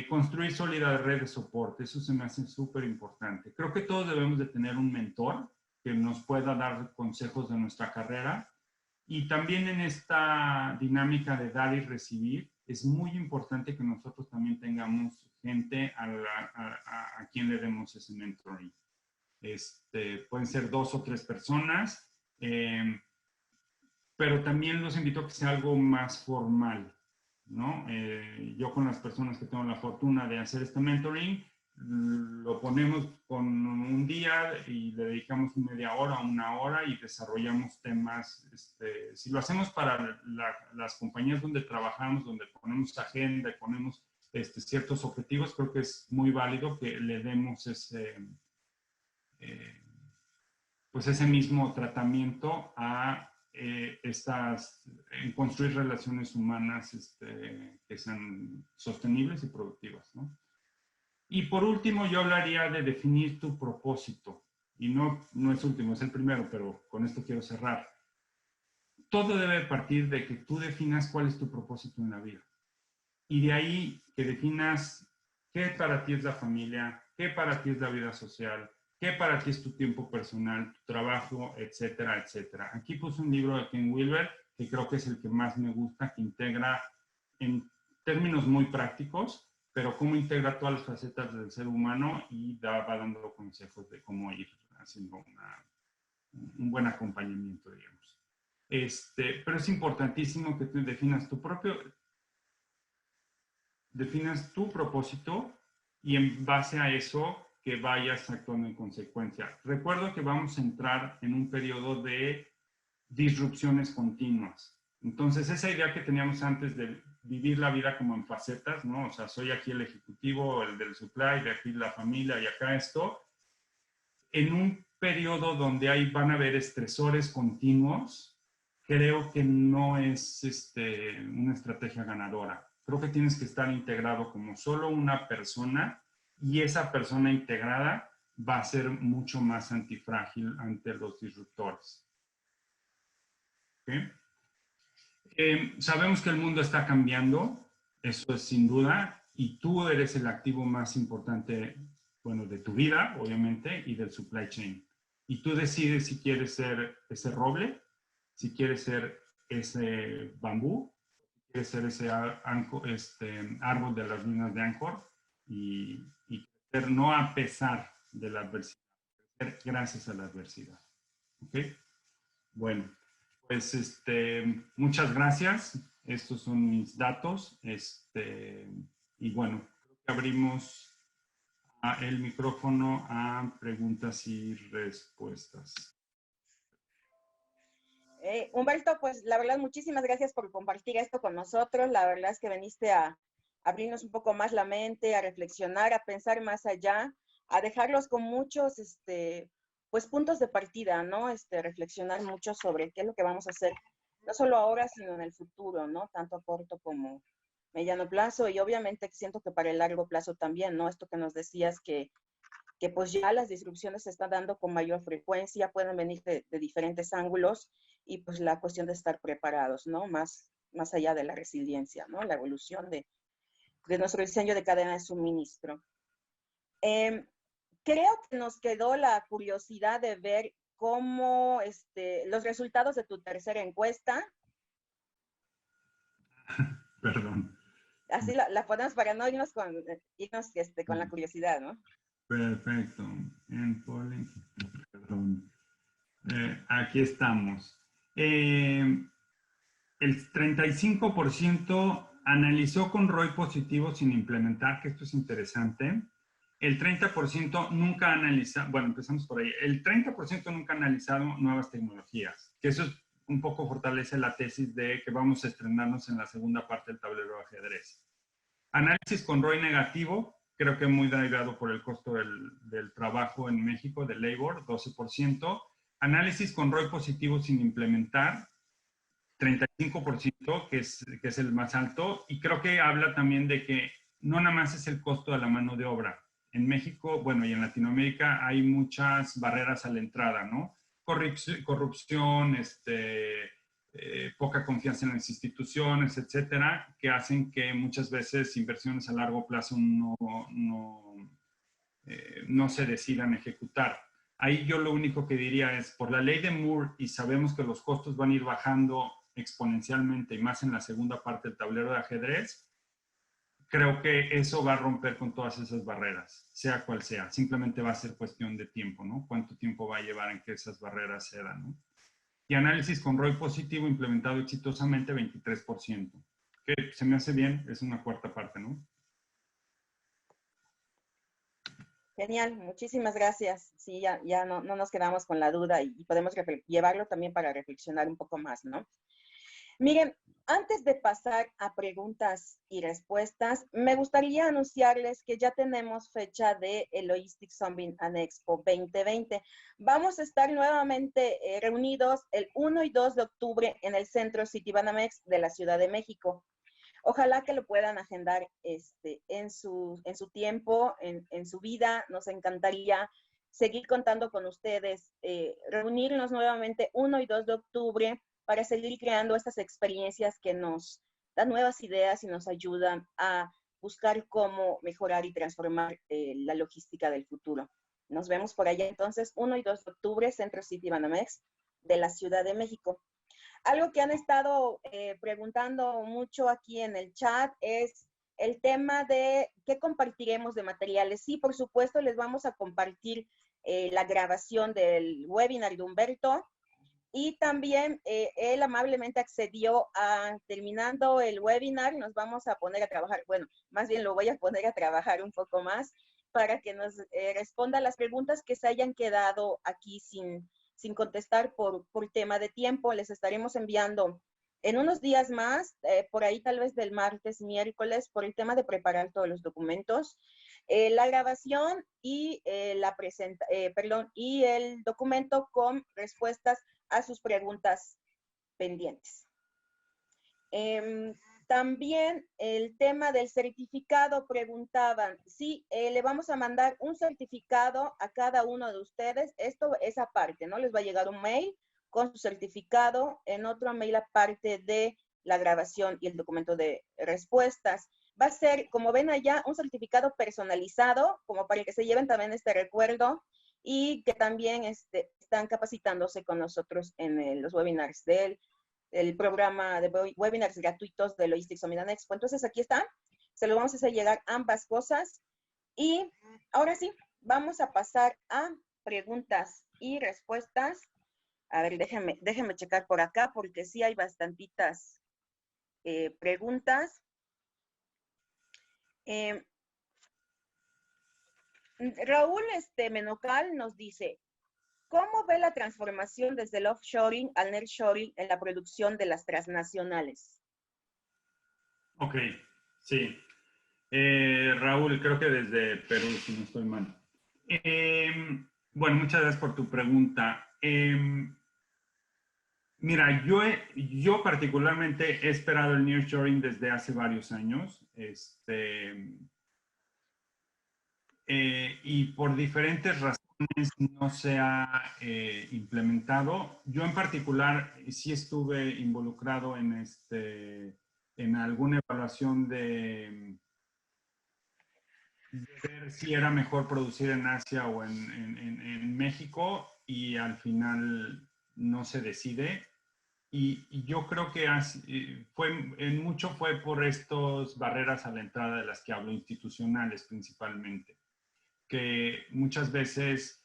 construir sólida red de soporte. Eso se me hace súper importante. Creo que todos debemos de tener un mentor que nos pueda dar consejos de nuestra carrera. Y también en esta dinámica de dar y recibir, es muy importante que nosotros también tengamos gente a quien le demos ese mentoring. Pueden ser 2 o 3 personas, pero también los invito a que sea algo más formal, ¿no? Yo con las personas que tengo la fortuna de hacer este mentoring, lo ponemos con un día y le dedicamos media hora, 1 hora y desarrollamos temas. Si lo hacemos para las compañías donde trabajamos, donde ponemos agenda y ponemos ciertos objetivos, creo que es muy válido que le demos pues ese mismo tratamiento a en construir relaciones humanas que sean sostenibles y productivas, ¿no? Y por último, yo hablaría de definir tu propósito. Y no es último, es el primero, pero con esto quiero cerrar. Todo debe partir de que tú definas cuál es tu propósito en la vida. Y de ahí que definas qué para ti es la familia, qué para ti es la vida social, qué para ti es tu tiempo personal, tu trabajo, etcétera, etcétera. Aquí puse un libro de Ken Wilber, que creo que es el que más me gusta, que integra en términos muy prácticos, pero cómo integra todas las facetas del ser humano y va dando consejos de cómo ir haciendo un buen acompañamiento, digamos. Pero es importantísimo que tú definas tu propósito y en base a eso que vayas actuando en consecuencia. Recuerdo que vamos a entrar en un periodo de disrupciones continuas. Entonces, esa idea que teníamos antes de vivir la vida como en facetas, ¿no? O sea, soy aquí el ejecutivo, el del supply, de aquí la familia y acá esto, en un periodo donde van a haber estresores continuos, creo que no es una estrategia ganadora. Creo que tienes que estar integrado como solo una persona y esa persona integrada va a ser mucho más antifrágil ante los disruptores. ¿Okay? Sabemos que el mundo está cambiando, eso es sin duda, y tú eres el activo más importante, bueno, de tu vida, obviamente, y del supply chain. Y tú decides si quieres ser ese roble, si quieres ser ese bambú, si quieres ser ese árbol de las minas de Angkor y crecer no a pesar de la adversidad, crecer gracias a la adversidad. ¿Ok? Bueno. Pues muchas gracias. Estos son mis datos. Y bueno, creo que abrimos el micrófono a preguntas y respuestas. Humberto, pues la verdad, muchísimas gracias por compartir esto con nosotros. La verdad es que viniste a abrirnos un poco más la mente, a reflexionar, a pensar más allá, a dejarlos con muchos, pues puntos de partida, ¿no? Reflexionar mucho sobre qué es lo que vamos a hacer, no solo ahora, sino en el futuro, ¿no? Tanto a corto como mediano plazo y obviamente siento que para el largo plazo también, ¿no? Esto que nos decías que pues ya las disrupciones se están dando con mayor frecuencia, pueden venir de diferentes ángulos y pues la cuestión de estar preparados, ¿no? Más allá de la resiliencia, ¿no? La evolución de nuestro diseño de cadena de suministro. Creo que nos quedó la curiosidad de ver cómo los resultados de tu tercera encuesta. Perdón. Así la ponemos para no irnos con la curiosidad, ¿no? Perfecto. Perdón. Aquí estamos. El 35% analizó con ROI positivo sin implementar, que esto es interesante. El 30% nunca ha analizado, bueno, empezamos por ahí. El 30% nunca ha analizado nuevas tecnologías, que eso es un poco fortalece la tesis de que vamos a estrenarnos en la segunda parte del tablero de ajedrez. Análisis con ROI negativo, creo que muy derivado por el costo del trabajo en México, del labor, 12%. Análisis con ROI positivo sin implementar, 35%, que es el más alto. Y creo que habla también de que no nada más es el costo de la mano de obra. En México, bueno, y en Latinoamérica hay muchas barreras a la entrada, ¿no? Corrupción, poca confianza en las instituciones, etcétera, que hacen que muchas veces inversiones a largo plazo no se decidan ejecutar. Ahí yo lo único que diría es, por la ley de Moore, y sabemos que los costos van a ir bajando exponencialmente y más en la segunda parte del tablero de ajedrez, creo que eso va a romper con todas esas barreras, sea cual sea. Simplemente va a ser cuestión de tiempo, ¿no? ¿Cuánto tiempo va a llevar en que esas barreras se dan, ¿no? Y análisis con ROI positivo implementado exitosamente, 23%. Que se me hace bien, es una cuarta parte, ¿no? Genial, muchísimas gracias. Sí, ya no nos quedamos con la duda y podemos llevarlo también para reflexionar un poco más, ¿no? Miren, antes de pasar a preguntas y respuestas, me gustaría anunciarles que ya tenemos fecha de el Logistics Summit and Expo 2020. Vamos a estar nuevamente reunidos el 1 y 2 de octubre en el Centro Citibanamex de la Ciudad de México. Ojalá que lo puedan agendar en su tiempo, en su vida. Nos encantaría seguir contando con ustedes, reunirnos nuevamente 1 y 2 de octubre para seguir creando estas experiencias que nos dan nuevas ideas y nos ayudan a buscar cómo mejorar y transformar la logística del futuro. Nos vemos por allá entonces, 1 y 2 de octubre, Centro Citibanamex de la Ciudad de México. Algo que han estado preguntando mucho aquí en el chat es el tema de qué compartiremos de materiales. Sí, por supuesto, les vamos a compartir la grabación del webinar de Humberto y también él amablemente accedió a, terminando el webinar, nos vamos a poner a trabajar, bueno, más bien lo voy a poner a trabajar un poco más para que nos responda las preguntas que se hayan quedado aquí sin contestar por tema de tiempo. Les estaremos enviando en unos días más, por ahí tal vez del martes, miércoles, por el tema de preparar todos los documentos, la grabación y, y el documento con respuestas a sus preguntas pendientes. También el tema del certificado, preguntaban, sí, le vamos a mandar un certificado a cada uno de ustedes. Esto es aparte, ¿no? Les va a llegar un mail con su certificado, en otro mail aparte de la grabación y el documento de respuestas. Va a ser, como ven allá, un certificado personalizado, como para que se lleven también este recuerdo y que también están capacitándose con nosotros en los webinars del el programa de webinars gratuitos de Logistics Summit and Expo. Entonces, aquí está. Se lo vamos a hacer llegar ambas cosas. Y ahora sí, vamos a pasar a preguntas y respuestas. A ver, déjenme checar por acá, porque sí hay bastantitas preguntas. Raúl Menocal nos dice, ¿cómo ve la transformación desde el offshoring al nearshoring en la producción de las transnacionales? Ok, sí. Raúl, creo que desde Perú, si no estoy mal. Bueno, muchas gracias por tu pregunta. Mira, yo particularmente he esperado el nearshoring desde hace varios años. Y por diferentes razones no se ha implementado. Yo en particular sí estuve involucrado en alguna evaluación de ver si era mejor producir en Asia o en México, y al final no se decide. Y yo creo que en mucho fue por estas barreras a la entrada de las que hablo, institucionales principalmente, que muchas veces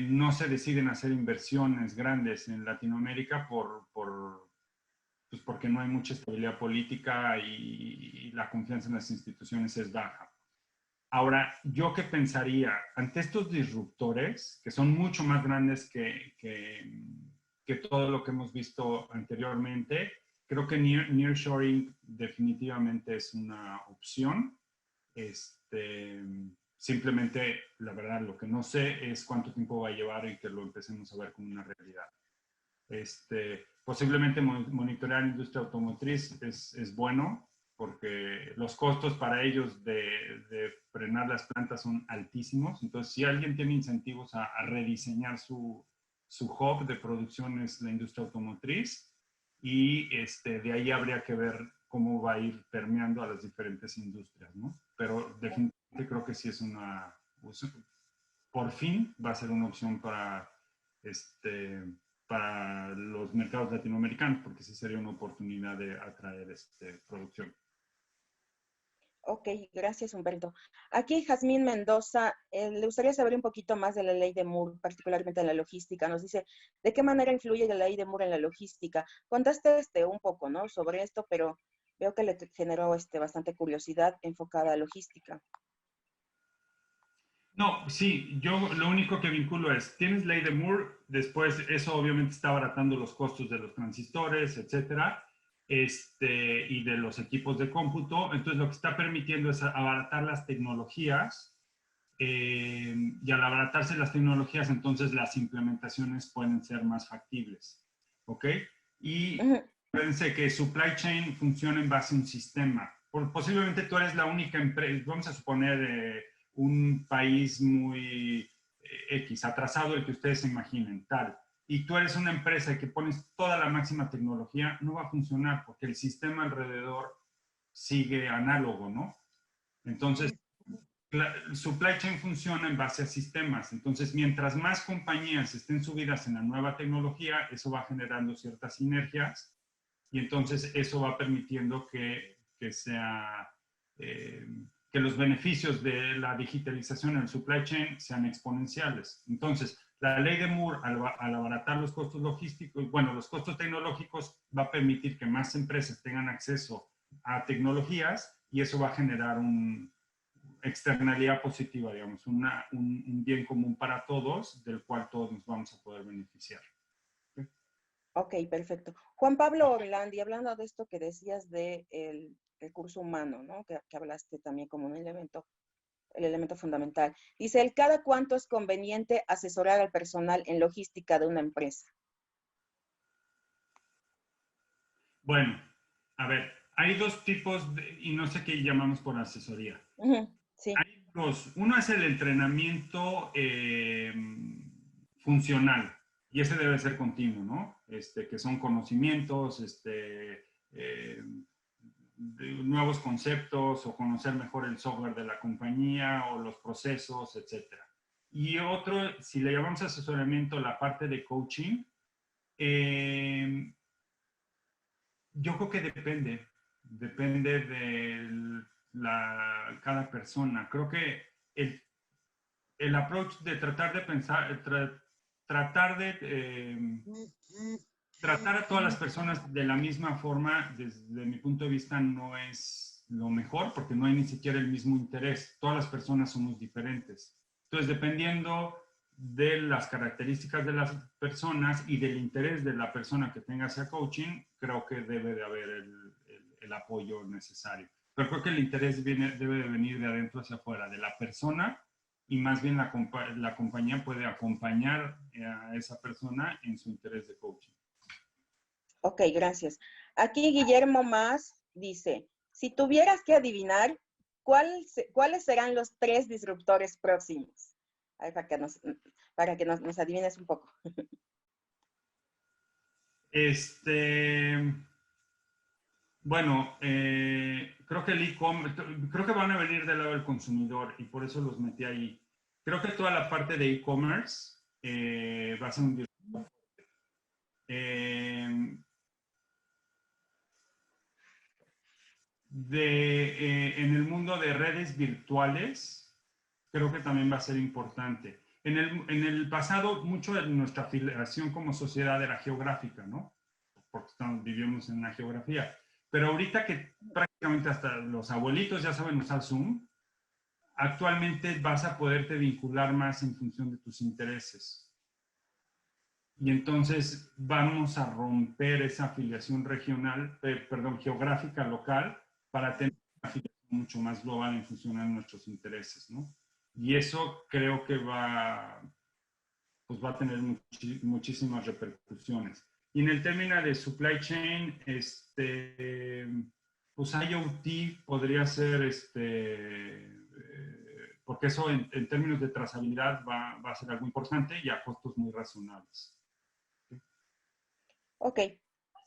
no se deciden hacer inversiones grandes en Latinoamérica pues porque no hay mucha estabilidad política y la confianza en las instituciones es baja. Ahora, ¿yo qué pensaría? Ante estos disruptores, que son mucho más grandes que todo lo que hemos visto anteriormente, creo que nearshoring definitivamente es una opción. Simplemente, la verdad, lo que no sé es cuánto tiempo va a llevar y que lo empecemos a ver como una realidad. Posiblemente monitorear la industria automotriz es bueno, porque los costos para ellos de frenar las plantas son altísimos. Entonces, si alguien tiene incentivos a rediseñar su hub de producción, es la industria automotriz, y de ahí habría que ver cómo va a ir permeando a las diferentes industrias, ¿no? Pero definitivamente creo que sí es por fin va a ser una opción para los mercados latinoamericanos, porque sí sería una oportunidad de atraer producción. Ok, gracias Humberto. Aquí Jazmín Mendoza, le gustaría saber un poquito más de la ley de Moore, particularmente en la logística. Nos dice, ¿de qué manera influye la ley de Moore en la logística? Contaste un poco, ¿no? Sobre esto, pero veo que le generó bastante curiosidad enfocada a logística. No, sí, yo lo único que vinculo es, tienes ley de Moore, después eso obviamente está abaratando los costos de los transistores, etcétera, y de los equipos de cómputo. Entonces lo que está permitiendo es abaratar las tecnologías, y al abaratarse las tecnologías, entonces las implementaciones pueden ser más factibles, ¿ok? Y fíjense que supply chain funciona en base a un sistema. Posiblemente tú eres la única empresa, vamos a suponer un país muy atrasado, el que ustedes se imaginen, tal, y tú eres una empresa que pones toda la máxima tecnología, no va a funcionar porque el sistema alrededor sigue análogo, ¿no? Entonces, supply chain funciona en base a sistemas. Entonces, mientras más compañías estén subidas en la nueva tecnología, eso va generando ciertas sinergias, y entonces eso va permitiendo que los beneficios de la digitalización en el supply chain sean exponenciales. Entonces, la ley de Moore, al abaratar los costos logísticos, bueno, los costos tecnológicos, va a permitir que más empresas tengan acceso a tecnologías, y eso va a generar una externalidad positiva, digamos, un bien común para todos, del cual todos nos vamos a poder beneficiar. Ok, perfecto. Juan Pablo Orlandi, hablando de esto que decías del recurso humano, ¿no? Que hablaste también como el elemento fundamental. Dice, ¿el cada cuánto es conveniente asesorar al personal en logística de una empresa? Bueno, a ver, Hay dos tipos, y no sé qué llamamos por asesoría. Sí. Hay dos. Uno es el entrenamiento funcional, y ese debe ser continuo, ¿no? Que son conocimientos, nuevos conceptos o conocer mejor el software de la compañía o los procesos, etcétera. Y otro, si le llamamos asesoramiento, la parte de coaching, yo creo que depende de cada persona. Creo que el approach de tratar de pensar, tratar de tratar a todas las personas de la misma forma, desde mi punto de vista, no es lo mejor, porque no hay ni siquiera el mismo interés. Todas las personas somos diferentes. Entonces, dependiendo de las características de las personas y del interés de la persona que tenga ese coaching, creo que debe de haber el apoyo necesario. Pero creo que el interés debe de venir de adentro hacia afuera, de la persona, y más bien la compañía puede acompañar a esa persona en su interés de coaching. Ok, gracias. Aquí Guillermo Más dice, si tuvieras que adivinar, ¿cuáles serán los 3 disruptores próximos? A ver, para que nos adivines un poco. Bueno, creo que el e-commerce, creo que van a venir del lado del consumidor y por eso los metí ahí. Creo que toda la parte de e-commerce va a ser un disruptor. En el mundo de redes virtuales, creo que también va a ser importante. En el pasado, mucho de nuestra afiliación como sociedad era geográfica, ¿no? Porque vivimos en una geografía. Pero ahorita que prácticamente hasta los abuelitos ya saben usar Zoom, actualmente vas a poderte vincular más en función de tus intereses. Y entonces vamos a romper esa afiliación regional, geográfica local, para tener una afiliación mucho más global en función de nuestros intereses, ¿no? Y eso creo que pues va a tener muchísimas repercusiones. Y en el término de supply chain, pues IoT podría ser, porque eso en términos de trazabilidad va a ser algo importante y a costos muy razonables. Ok,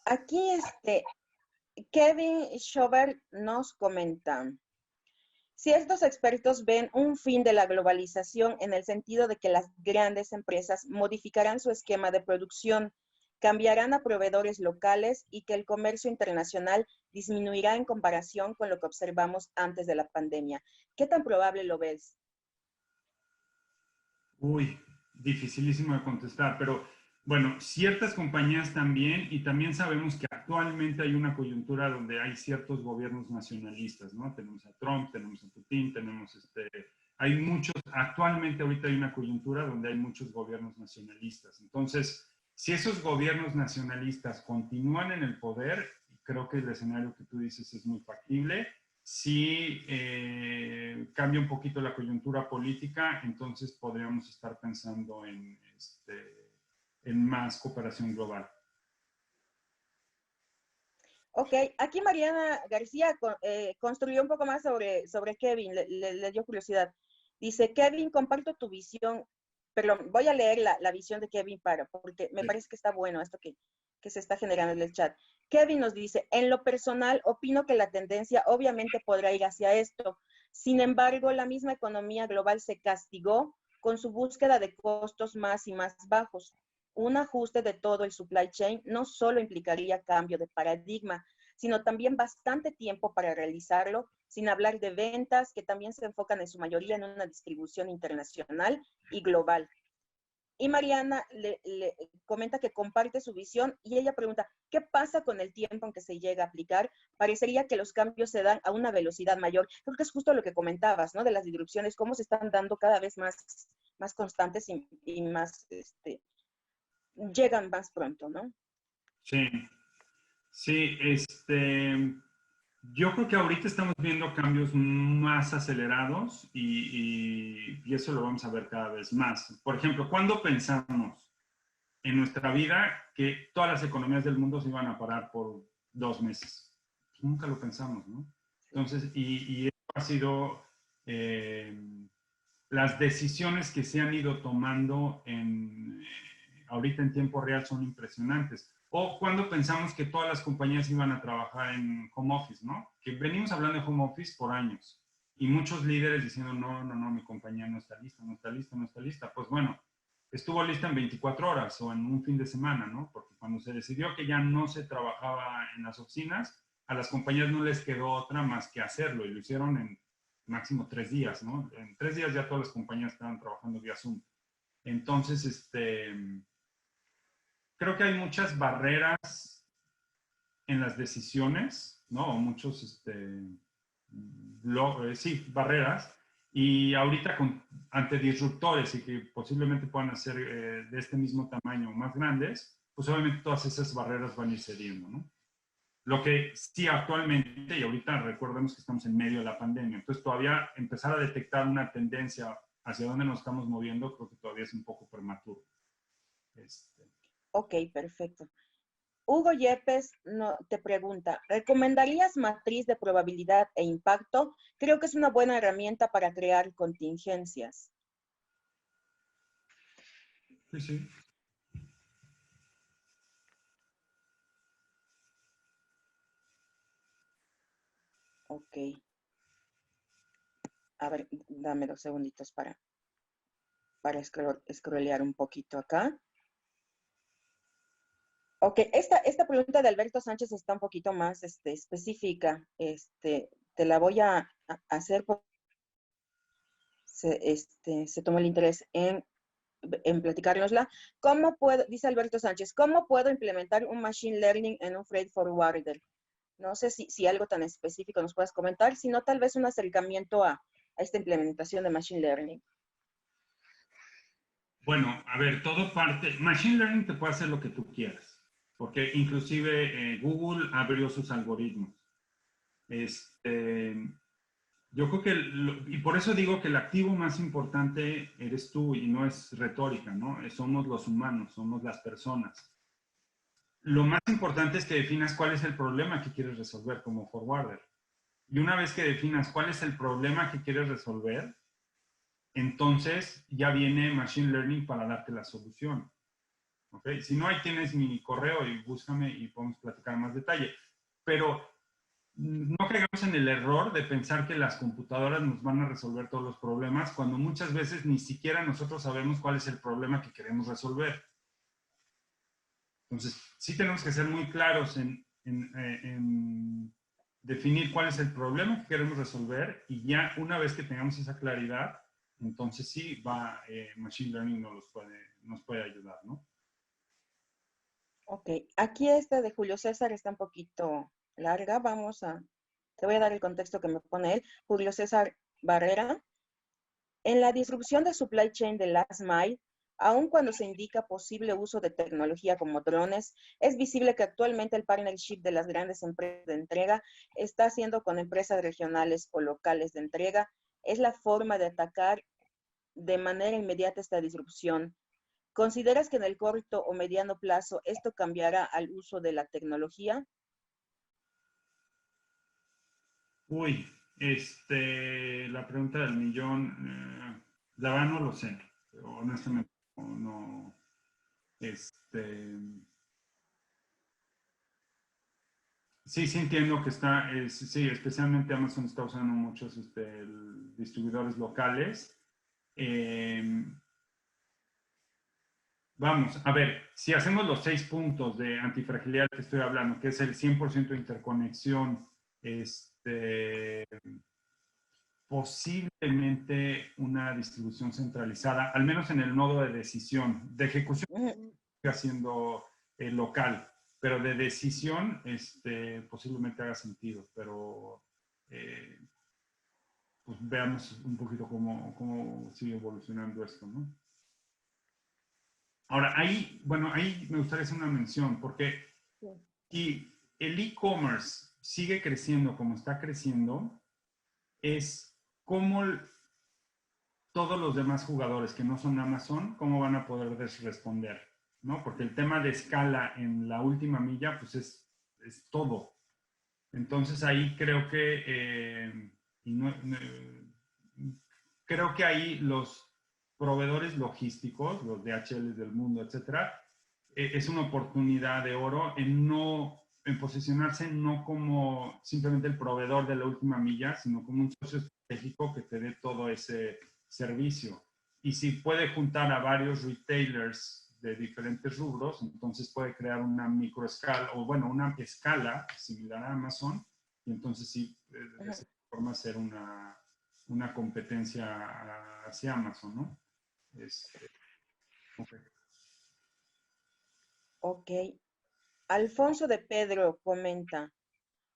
aquí Kevin Schober nos comenta, ciertos expertos ven un fin de la globalización en el sentido de que las grandes empresas modificarán su esquema de producción, cambiarán a proveedores locales y que el comercio internacional disminuirá en comparación con lo que observamos antes de la pandemia. ¿Qué tan probable lo ves? Uy, dificilísimo de contestar, pero bueno, ciertas compañías también, y también sabemos que actualmente hay una coyuntura donde hay ciertos gobiernos nacionalistas, ¿no? Tenemos a Trump, tenemos a Putin, hay muchos, actualmente ahorita hay una coyuntura donde hay muchos gobiernos nacionalistas. Entonces, si esos gobiernos nacionalistas continúan en el poder, creo que el escenario que tú dices es muy factible. Si cambia un poquito la coyuntura política, entonces podríamos estar pensando en más cooperación global. Ok, aquí Mariana García construyó un poco más sobre Kevin, le dio curiosidad. Dice, Kevin, comparto tu visión, perdón, voy a leer la visión de Kevin porque me parece que está bueno esto que se está generando en el chat. Kevin nos dice, en lo personal, opino que la tendencia obviamente podrá ir hacia esto. Sin embargo, la misma economía global se castigó con su búsqueda de costos más y más bajos. Un ajuste de todo el supply chain no solo implicaría cambio de paradigma, sino también bastante tiempo para realizarlo, sin hablar de ventas que también se enfocan en su mayoría en una distribución internacional y global. Y Mariana le comenta que comparte su visión y ella pregunta, ¿qué pasa con el tiempo en que se llega a aplicar? Parecería que los cambios se dan a una velocidad mayor. Creo que es justo lo que comentabas, ¿no? De las disrupciones, cómo se están dando cada vez más constantes y más, llegan más pronto, ¿no? Sí, sí, yo creo que ahorita estamos viendo cambios más acelerados y eso lo vamos a ver cada vez más. Por ejemplo, ¿cuándo pensamos en nuestra vida que todas las economías del mundo se iban a parar por 2 meses? pues nunca lo pensamos, ¿no? Entonces, y eso ha sido las decisiones que se han ido tomando ahorita en tiempo real son impresionantes. O cuando pensamos que todas las compañías iban a trabajar en home office, ¿no? Que venimos hablando de home office por años. Y muchos líderes diciendo, no, no, no, mi compañía no está lista, no está lista, no está lista. Pues bueno, estuvo lista en 24 horas o en un fin de semana, ¿no? Porque cuando se decidió que ya no se trabajaba en las oficinas, a las compañías no les quedó otra más que hacerlo y lo hicieron en máximo 3 días, ¿no? En 3 días ya todas las compañías estaban trabajando vía Zoom. Entonces, creo que hay muchas barreras en las decisiones, ¿no? O muchos, sí, barreras. Y ahorita ante disruptores y que posiblemente puedan ser de este mismo tamaño o más grandes, pues obviamente todas esas barreras van a ir cediendo, ¿no? Lo que sí actualmente, y ahorita recordemos que estamos en medio de la pandemia, entonces todavía empezar a detectar una tendencia hacia dónde nos estamos moviendo, creo que todavía es un poco prematuro. Ok, perfecto. Hugo Yepes te pregunta, ¿recomendarías matriz de probabilidad e impacto? Creo que es una buena herramienta para crear contingencias. Sí, sí. Ok. A ver, dame 2 segunditos para scrollear un poquito acá. Ok, esta pregunta de Alberto Sánchez está un poquito más específica. Te la voy a hacer porque se tomó el interés en platicárnosla. Dice Alberto Sánchez, ¿cómo puedo implementar un Machine Learning en un Freight Forwarder? No sé si algo tan específico nos puedas comentar, sino tal vez un acercamiento a esta implementación de Machine Learning. Bueno, a ver, todo parte, Machine Learning te puede hacer lo que tú quieras, porque inclusive Google abrió sus algoritmos. Yo creo que, y por eso digo que el activo más importante eres tú y no es retórica, ¿no? Somos los humanos, somos las personas. Lo más importante es que definas cuál es el problema que quieres resolver como forwarder. Y una vez que definas cuál es el problema que quieres resolver, entonces ya viene Machine Learning para darte la solución. ¿Okay? Si no, ahí tienes mi correo y búscame y podemos platicar más detalle. Pero no caigamos en el error de pensar que las computadoras nos van a resolver todos los problemas, cuando muchas veces ni siquiera nosotros sabemos cuál es el problema que queremos resolver. Entonces, sí tenemos que ser muy claros en definir cuál es el problema que queremos resolver y ya una vez que tengamos esa claridad, entonces sí Machine Learning nos puede ayudar, ¿no? Ok, aquí esta de Julio César está un poquito larga. Te voy a dar el contexto que me pone él. Julio César Barrera. En la disrupción de supply chain de last mile, aun cuando se indica posible uso de tecnología como drones, es visible que actualmente el partnership de las grandes empresas de entrega está haciendo con empresas regionales o locales de entrega. Es la forma de atacar de manera inmediata esta disrupción. ¿Consideras que en el corto o mediano plazo esto cambiará al uso de la tecnología? Uy, la pregunta del millón, la verdad no lo sé, honestamente no, sí, sí entiendo que sí, especialmente Amazon está usando muchos distribuidores locales. Vamos, a ver, si hacemos los 6 puntos de antifragilidad que estoy hablando, que es el 100% de interconexión, posiblemente una distribución centralizada, al menos en el nodo de decisión. De ejecución sigue siendo local, pero de decisión posiblemente haga sentido, pero pues veamos un poquito cómo sigue evolucionando esto, ¿no? Ahora, ahí me gustaría hacer una mención, porque si el e-commerce sigue creciendo como está creciendo, es cómo todos los demás jugadores que no son Amazon, cómo van a poder responder, ¿no? Porque el tema de escala en la última milla, pues es todo. Entonces ahí creo que, creo que ahí los proveedores logísticos, los DHL del mundo, etcétera, es una oportunidad de oro en posicionarse no como simplemente el proveedor de la última milla, sino como un socio estratégico que te dé todo ese servicio. Y si puede juntar a varios retailers de diferentes rubros, entonces puede crear una microescala, o bueno, una escala similar a Amazon, y entonces sí, de esa forma hacer una competencia hacia Amazon, ¿no? Okay. Ok. Alfonso de Pedro comenta,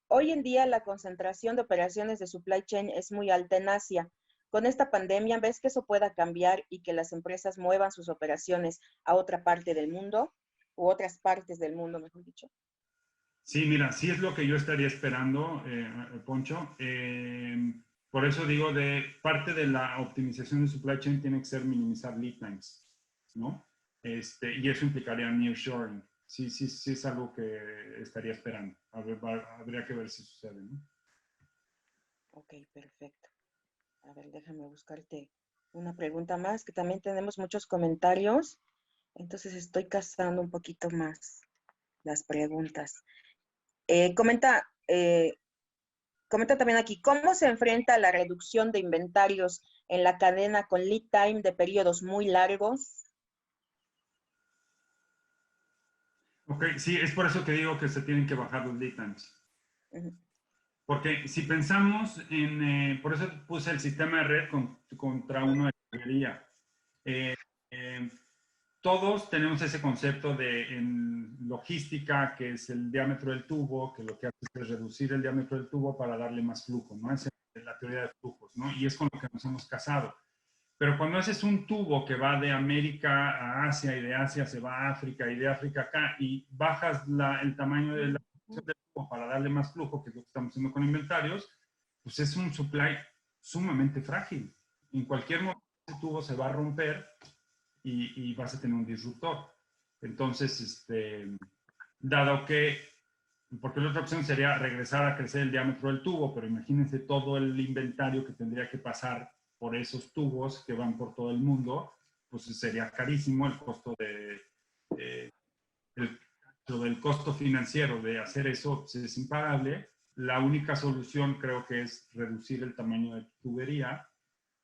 hoy en día la concentración de operaciones de supply chain es muy alta en Asia. Con esta pandemia, ¿ves que eso pueda cambiar y que las empresas muevan sus operaciones a otra parte del mundo? U otras partes del mundo, mejor dicho. Sí, mira, sí es lo que yo estaría esperando, Poncho. Por eso digo, de parte de la optimización de supply chain tiene que ser minimizar lead times, ¿no? Y eso implicaría nearshoring. Sí, sí, sí es algo que estaría esperando. Habría que ver si sucede, ¿no? Ok, perfecto. A ver, déjame buscarte una pregunta más, que también tenemos muchos comentarios. Entonces estoy cazando un poquito más las preguntas. Comenta también aquí, ¿cómo se enfrenta la reducción de inventarios en la cadena con lead time de periodos muy largos? Ok, sí, es por eso que digo que se tienen que bajar los lead times. Ujú. Porque si pensamos en, por eso puse el sistema de red contra uno de tubería. Eh, eh, todos tenemos ese concepto de en logística, que es el diámetro del tubo, que lo que hace es reducir el diámetro del tubo para darle más flujo, ¿no? Es la teoría de flujos, ¿no? Y es con lo que nos hemos casado. Pero cuando haces un tubo que va de América a Asia y de Asia se va a África y de África acá y bajas el tamaño de la del tubo para darle más flujo, que es lo que estamos haciendo con inventarios, pues es un supply sumamente frágil. En cualquier momento ese tubo se va a romper y vas a tener un disruptor. Entonces, dado que, porque la otra opción sería regresar a crecer el diámetro del tubo, pero imagínense todo el inventario que tendría que pasar por esos tubos que van por todo el mundo, pues sería carísimo el costo del costo financiero de hacer eso pues es impagable. La única solución creo que es reducir el tamaño de tu tubería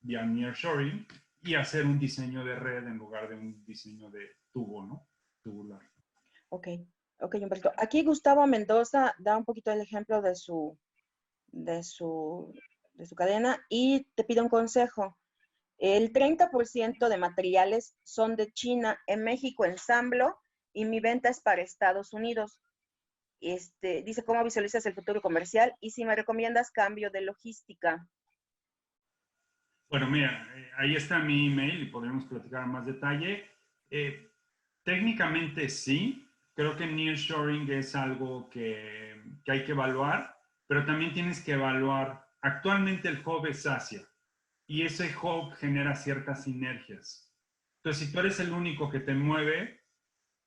vía nearshoring y hacer un diseño de red en lugar de un diseño de tubo, ¿no? Tubular. Ok, ok, Humberto. Aquí Gustavo Mendoza da un poquito el ejemplo de su, de su cadena y te pido un consejo. El 30% de materiales son de China. En México ensamblo y mi venta es para Estados Unidos. Dice, ¿cómo visualizas el futuro comercial? Y si me recomiendas cambio de logística. Bueno, mira, ahí está mi email y podremos platicar en más detalle. Eh, Técnicamente sí, creo que nearshoring es algo que hay que evaluar, pero también tienes que evaluar, actualmente el hub es Asia y ese hub genera ciertas sinergias. Entonces, si tú eres el único que te mueve,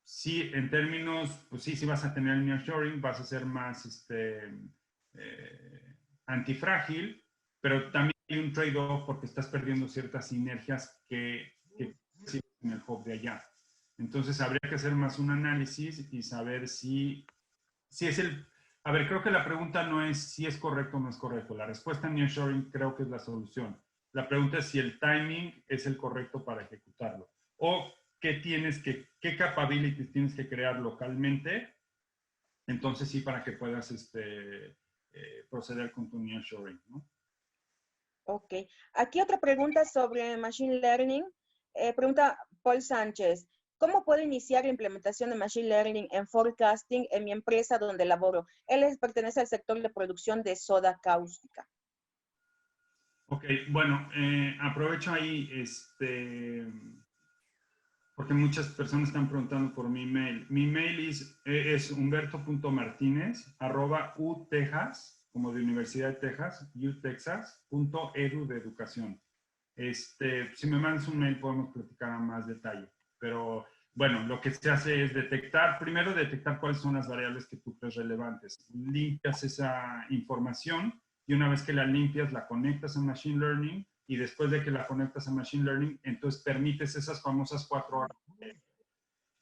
sí, en términos, pues sí, sí vas a tener nearshoring, vas a ser más antifrágil, pero también hay un trade-off porque estás perdiendo ciertas sinergias que en el hub de allá. Entonces habría que hacer más un análisis y saber si es el... A ver, creo que la pregunta no es si es correcto o no es correcto. La respuesta en nearshoring creo que es la solución. La pregunta es si el timing es el correcto para ejecutarlo. O qué capabilities tienes que crear localmente. Entonces sí, para que puedas proceder con tu nearshoring, ¿no? Ok. Aquí otra pregunta sobre Machine Learning. Pregunta Paul Sánchez. ¿Cómo puedo iniciar la implementación de Machine Learning en forecasting en mi empresa donde laboro? Él pertenece al sector de producción de soda cáustica. Ok, bueno, aprovecho ahí, porque muchas personas están preguntando por mi email. Mi email es humberto.martinez@utexas, como de Universidad de Texas, utexas.edu de educación. Si me mandas un mail podemos platicar a más detalle, pero Bueno, lo que se hace es detectar, primero detectar cuáles son las variables que tú crees relevantes. Limpias esa información y una vez que la limpias, la conectas a Machine Learning y después de que la conectas a Machine Learning, entonces permites esas famosas 4 horas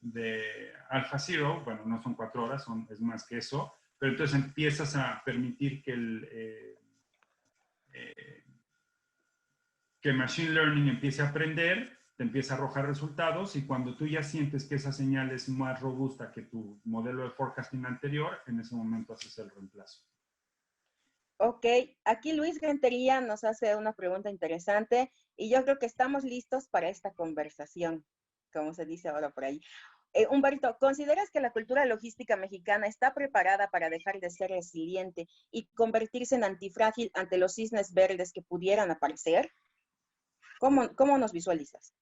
de AlphaZero. Bueno, no son 4 horas, es más que eso, pero entonces empiezas a permitir que Machine Learning empiece a aprender, te empieza a arrojar resultados y cuando tú ya sientes que esa señal es más robusta que tu modelo de forecasting anterior, en ese momento haces el reemplazo. Ok, aquí Luis Rentería nos hace una pregunta interesante y yo creo que estamos listos para esta conversación, como se dice ahora por ahí. Humberto, ¿consideras que la cultura logística mexicana está preparada para dejar de ser resiliente y convertirse en antifrágil ante los cisnes verdes que pudieran aparecer? ¿Cómo nos visualizas?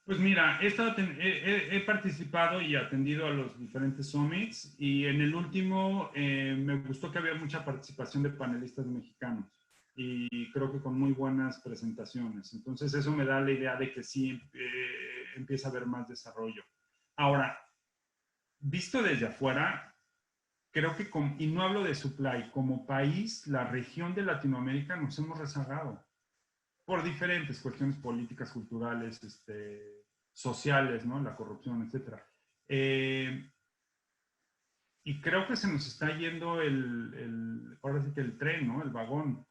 Pues mira, he participado y atendido a los diferentes summits y en el último me gustó que había mucha participación de panelistas mexicanos y creo que con muy buenas presentaciones. Entonces eso me da la idea de que sí empieza a haber más desarrollo. Ahora, visto desde afuera, creo que, y no hablo de supply, como país, la región de Latinoamérica nos hemos rezagado por diferentes cuestiones políticas, culturales, sociales, ¿no? La corrupción, etcétera. Y creo que se nos está yendo ahora sí que el tren, ¿no? El vagón.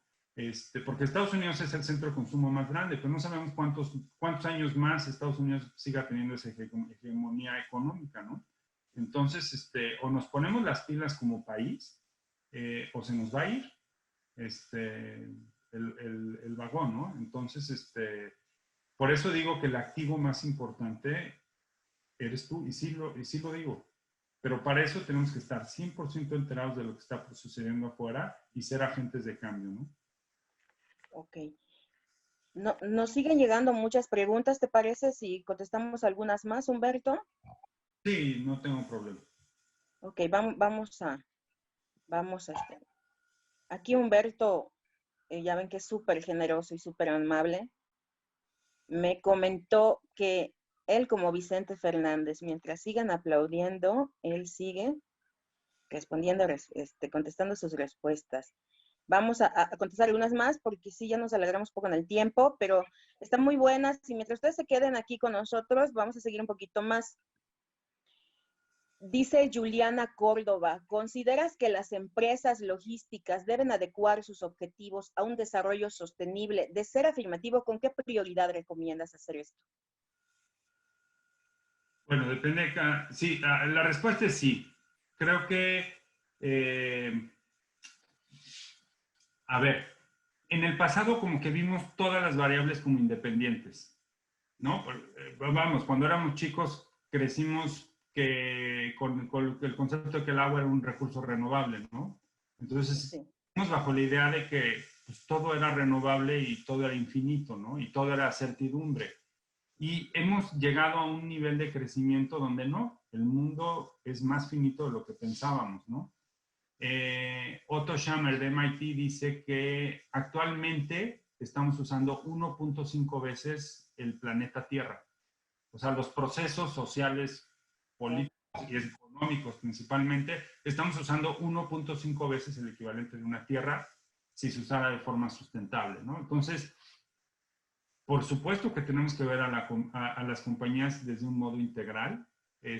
Porque Estados Unidos es el centro de consumo más grande, pero no sabemos cuántos años más Estados Unidos siga teniendo esa hegemonía económica, ¿no? Entonces, o nos ponemos las pilas como país, o se nos va a ir el vagón, ¿no? Entonces, por eso digo que el activo más importante eres tú, y sí lo digo. Pero para eso tenemos que estar 100% enterados de lo que está sucediendo afuera y ser agentes de cambio, ¿no? Ok. No, nos siguen llegando muchas preguntas, ¿te parece si contestamos algunas más, Humberto? Sí, no tengo problema. Ok, vamos a Aquí Humberto, ya ven que es súper generoso y súper amable, me comentó que él como Vicente Fernández, mientras sigan aplaudiendo, él sigue respondiendo, contestando sus respuestas. Vamos a contestar algunas más porque sí, ya nos alegramos un poco en el tiempo, pero están muy buenas y mientras ustedes se queden aquí con nosotros, vamos a seguir un poquito más. Dice Juliana Córdoba, ¿consideras que las empresas logísticas deben adecuar sus objetivos a un desarrollo sostenible? De ser afirmativo, ¿con qué prioridad recomiendas hacer esto? Bueno, depende. Sí, la respuesta es sí. Creo que, a ver, en el pasado como que vimos todas las variables como independientes, ¿no? Vamos, cuando éramos chicos crecimos con el concepto de que el agua era un recurso renovable, ¿no? Entonces, Sí. estamos bajo la idea de que pues, todo era renovable y todo era infinito, ¿no? Y todo era certidumbre. Y hemos llegado a un nivel de crecimiento donde no, el mundo es más finito de lo que pensábamos, ¿no? Otto Schammer de MIT dice que actualmente estamos usando 1.5 veces el planeta Tierra. O sea, los procesos sociales, políticos y económicos principalmente, estamos usando 1.5 veces el equivalente de una Tierra si se usara de forma sustentable, ¿no? Entonces, por supuesto que tenemos que ver a las compañías desde un modo integral. En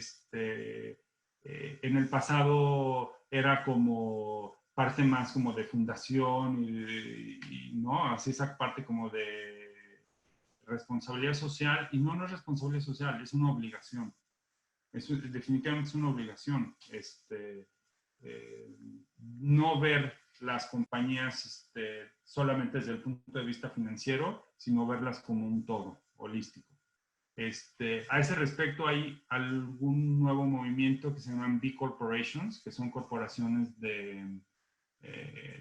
el pasado era como parte más como de fundación no, así esa parte como de responsabilidad social y no es responsabilidad social, es una obligación. Definitivamente es una obligación. No ver las compañías solamente desde el punto de vista financiero, sino verlas como un todo holístico. A ese respecto hay algún nuevo movimiento que se llaman B Corporations, que son corporaciones de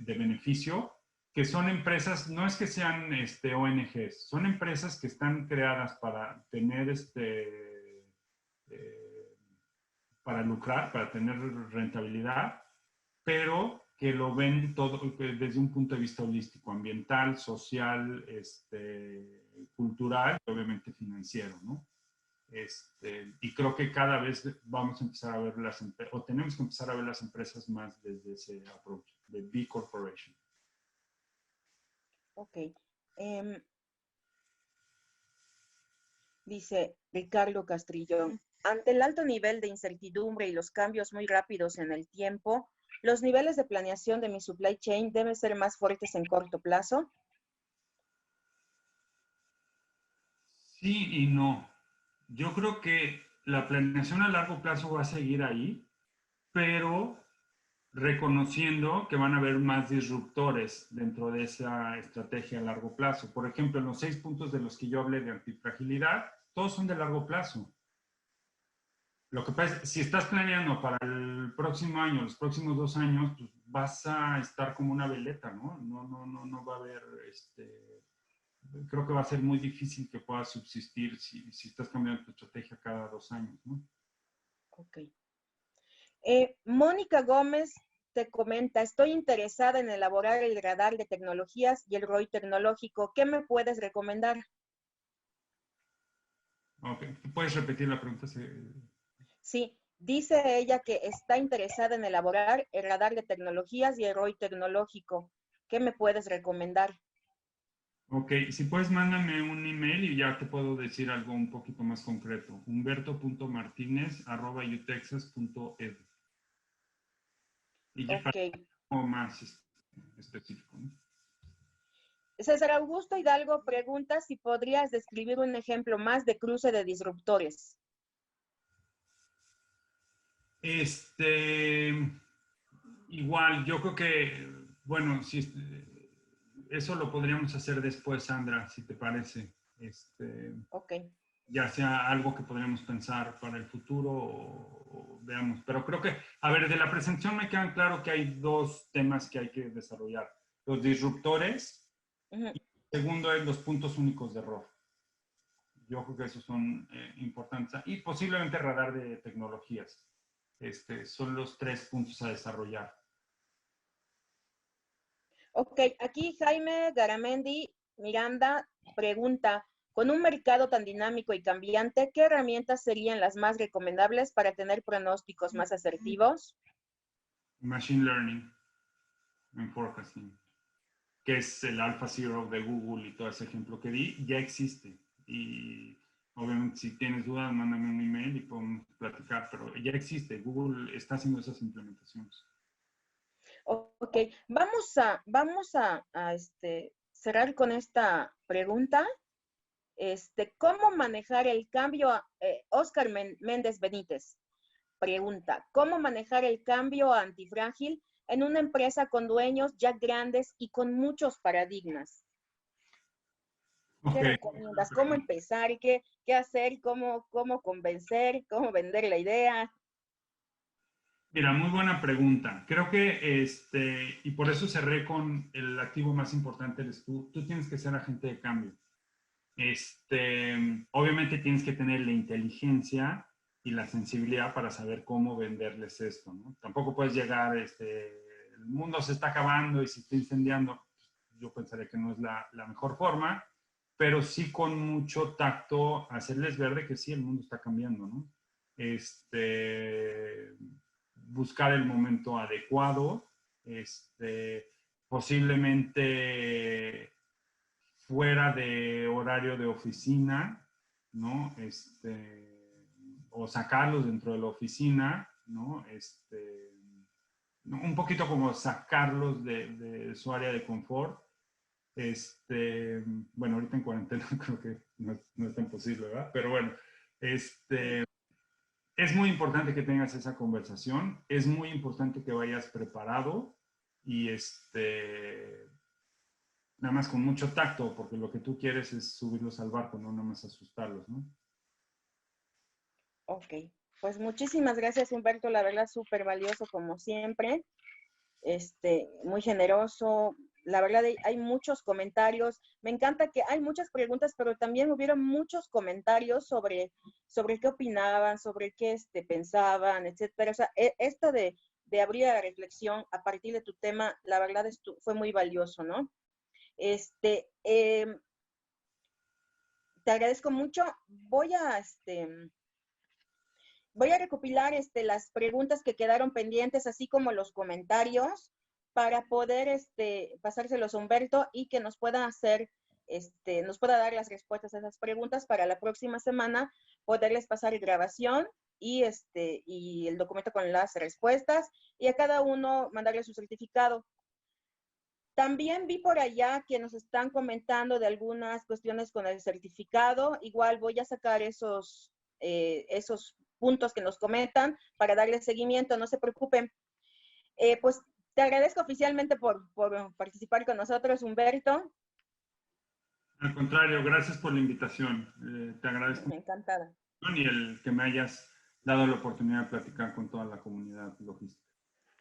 beneficio, que son empresas, no es que sean ONGs, son empresas que están creadas para tener para lucrar, para tener rentabilidad, pero que lo ven todo desde un punto de vista holístico, ambiental, social, cultural y obviamente financiero, ¿no? Y creo que cada vez vamos a empezar a ver o tenemos que empezar a ver las empresas más desde ese approach de B Corporation. Ok. Dice Ricardo Castrillón, ante el alto nivel de incertidumbre y los cambios muy rápidos en el tiempo, ¿los niveles de planeación de mi supply chain deben ser más fuertes en corto plazo? Sí y no. Yo creo que la planeación a largo plazo va a seguir ahí, pero reconociendo que van a haber más disruptores dentro de esa estrategia a largo plazo. Por ejemplo, los 6 puntos de los que yo hablé de antifragilidad, todos son de largo plazo. Lo que pasa es, si estás planeando para el próximo año, los próximos 2 años, pues vas a estar como una veleta, ¿no? No va a haber, creo que va a ser muy difícil que puedas subsistir si estás cambiando tu estrategia cada 2 años, ¿no? Ok. Mónica Gómez te comenta, estoy interesada en elaborar el radar de tecnologías y el ROI tecnológico. ¿Qué me puedes recomendar? Ok, ¿puedes repetir la pregunta? Sí, dice ella que está interesada en elaborar el radar de tecnologías y el ROI tecnológico. ¿Qué me puedes recomendar? Ok, si puedes, mándame un email y ya te puedo decir algo un poquito más concreto. humberto.martinez@utexas.edu. Y ya para Ok. algo más específico, ¿no? César Augusto Hidalgo pregunta si podrías describir un ejemplo más de cruce de disruptores. Igual, yo creo que, bueno, si eso lo podríamos hacer después, Sandra, si te parece. Ok. Ya sea algo que podríamos pensar para el futuro o veamos. Pero creo que, a ver, de la presentación me quedan claro que hay 2 temas que hay que desarrollar. Los disruptores y el segundo es los puntos únicos de error. Yo creo que esos son importantes. Y posiblemente radar de tecnologías. Son los 3 puntos a desarrollar. Ok, aquí Jaime Garamendi Miranda pregunta, con un mercado tan dinámico y cambiante, ¿qué herramientas serían las más recomendables para tener pronósticos más asertivos? Machine Learning en forecasting, que es el Alpha Zero de Google y todo ese ejemplo que di, ya existe. Y obviamente si tienes dudas, mándame un email y podemos platicar, pero ya existe. Google está haciendo esas implementaciones. Ok, vamos a cerrar con esta pregunta. ¿Cómo manejar el cambio? Oscar Méndez Benítez pregunta, ¿cómo manejar el cambio a antifrágil en una empresa con dueños ya grandes y con muchos paradigmas? ¿Qué Ok. recomiendas? ¿Cómo empezar? ¿Qué hacer? ¿Cómo convencer? ¿Cómo vender la idea? Mira, muy buena pregunta. Creo que, y por eso cerré con el activo más importante, eres tú. Tú tienes que ser agente de cambio. Obviamente tienes que tener la inteligencia y la sensibilidad para saber cómo venderles esto, ¿no? Tampoco puedes llegar, el mundo se está acabando y se está incendiando. Yo pensaría que no es la mejor forma, pero sí con mucho tacto hacerles ver de que sí, el mundo está cambiando, ¿no? Buscar el momento adecuado, posiblemente fuera de horario de oficina, ¿no? O sacarlos dentro de la oficina, ¿no? Un poquito como sacarlos de su área de confort. Bueno, ahorita en cuarentena creo que no es tan posible, ¿verdad? Pero bueno, es muy importante que tengas esa conversación, es muy importante que vayas preparado y nada más con mucho tacto, porque lo que tú quieres es subirlos al barco, no nada más asustarlos, ¿no? Ok, pues muchísimas gracias, Humberto. La verdad, súper valioso como siempre. Muy generoso. La verdad, hay muchos comentarios. Me encanta que hay muchas preguntas, pero también hubieron muchos comentarios sobre qué opinaban, sobre qué pensaban, etcétera. O sea, esto de abrir la reflexión a partir de tu tema, la verdad fue muy valioso, ¿no? te agradezco mucho. Voy a recopilar las preguntas que quedaron pendientes, así como los comentarios, para poder pasárselos a Humberto y que nos pueda hacer, nos pueda dar las respuestas a esas preguntas para la próxima semana, poderles pasar grabación y el documento con las respuestas, y a cada uno mandarle su certificado. También vi por allá que nos están comentando de algunas cuestiones con el certificado. Igual voy a sacar esos puntos que nos comentan para darle seguimiento, no se preocupen. Pues te agradezco oficialmente por participar con nosotros, Humberto. Al contrario, gracias por la invitación. Te agradezco. Encantada. Y el que me hayas dado la oportunidad de platicar con toda la comunidad logística.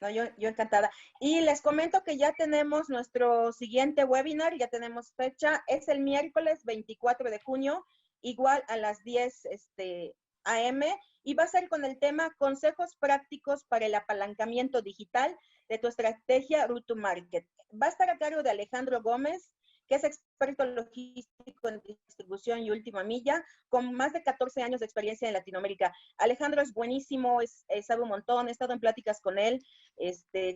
No, yo encantada. Y les comento que ya tenemos nuestro siguiente webinar, ya tenemos fecha, es el miércoles 24 de junio, igual a las 10 a.m., y va a ser con el tema consejos prácticos para el apalancamiento digital de tu estrategia Route to Market. Va a estar a cargo de Alejandro Gómez, que es experto logístico en distribución y última milla, con más de 14 años de experiencia en Latinoamérica. Alejandro es buenísimo, sabe un montón, he estado en pláticas con él,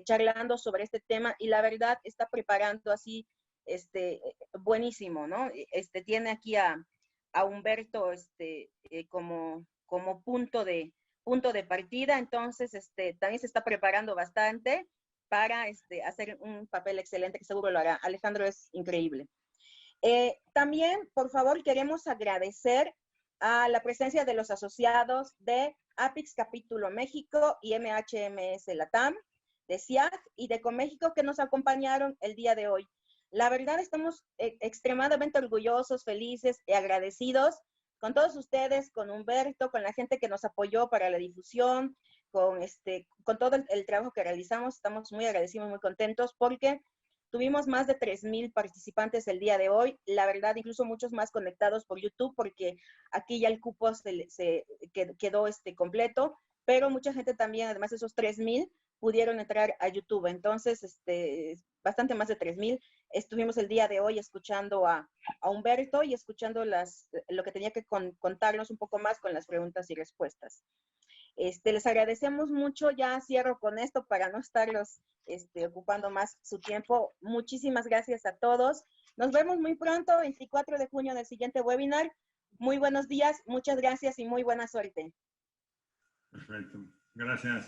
charlando sobre este tema, y la verdad está preparando así, buenísimo, ¿no? Tiene aquí a Humberto como punto de partida, entonces también se está preparando bastante para hacer un papel excelente, que seguro lo hará. Alejandro es increíble. También, por favor, queremos agradecer a la presencia de los asociados de APIX Capítulo México y MHMS Latam, de CIAG y de Coméxico, que nos acompañaron el día de hoy. La verdad, estamos extremadamente orgullosos, felices y agradecidos con todos ustedes, con Humberto, con la gente que nos apoyó para la difusión, con todo el trabajo que realizamos. Estamos muy agradecidos, muy contentos, porque tuvimos más de 3,000 participantes el día de hoy. La verdad, incluso muchos más conectados por YouTube, porque aquí ya el cupo quedó completo, pero mucha gente también, además de esos 3,000, pudieron entrar a YouTube. Entonces, bastante más de 3,000. Estuvimos el día de hoy escuchando a Humberto y escuchando lo que tenía que contarnos un poco más con las preguntas y respuestas. Les agradecemos mucho. Ya cierro con esto para no estarlos ocupando más su tiempo. Muchísimas gracias a todos. Nos vemos muy pronto, 24 de junio, en el siguiente webinar. Muy buenos días, muchas gracias y muy buena suerte. Perfecto. Gracias.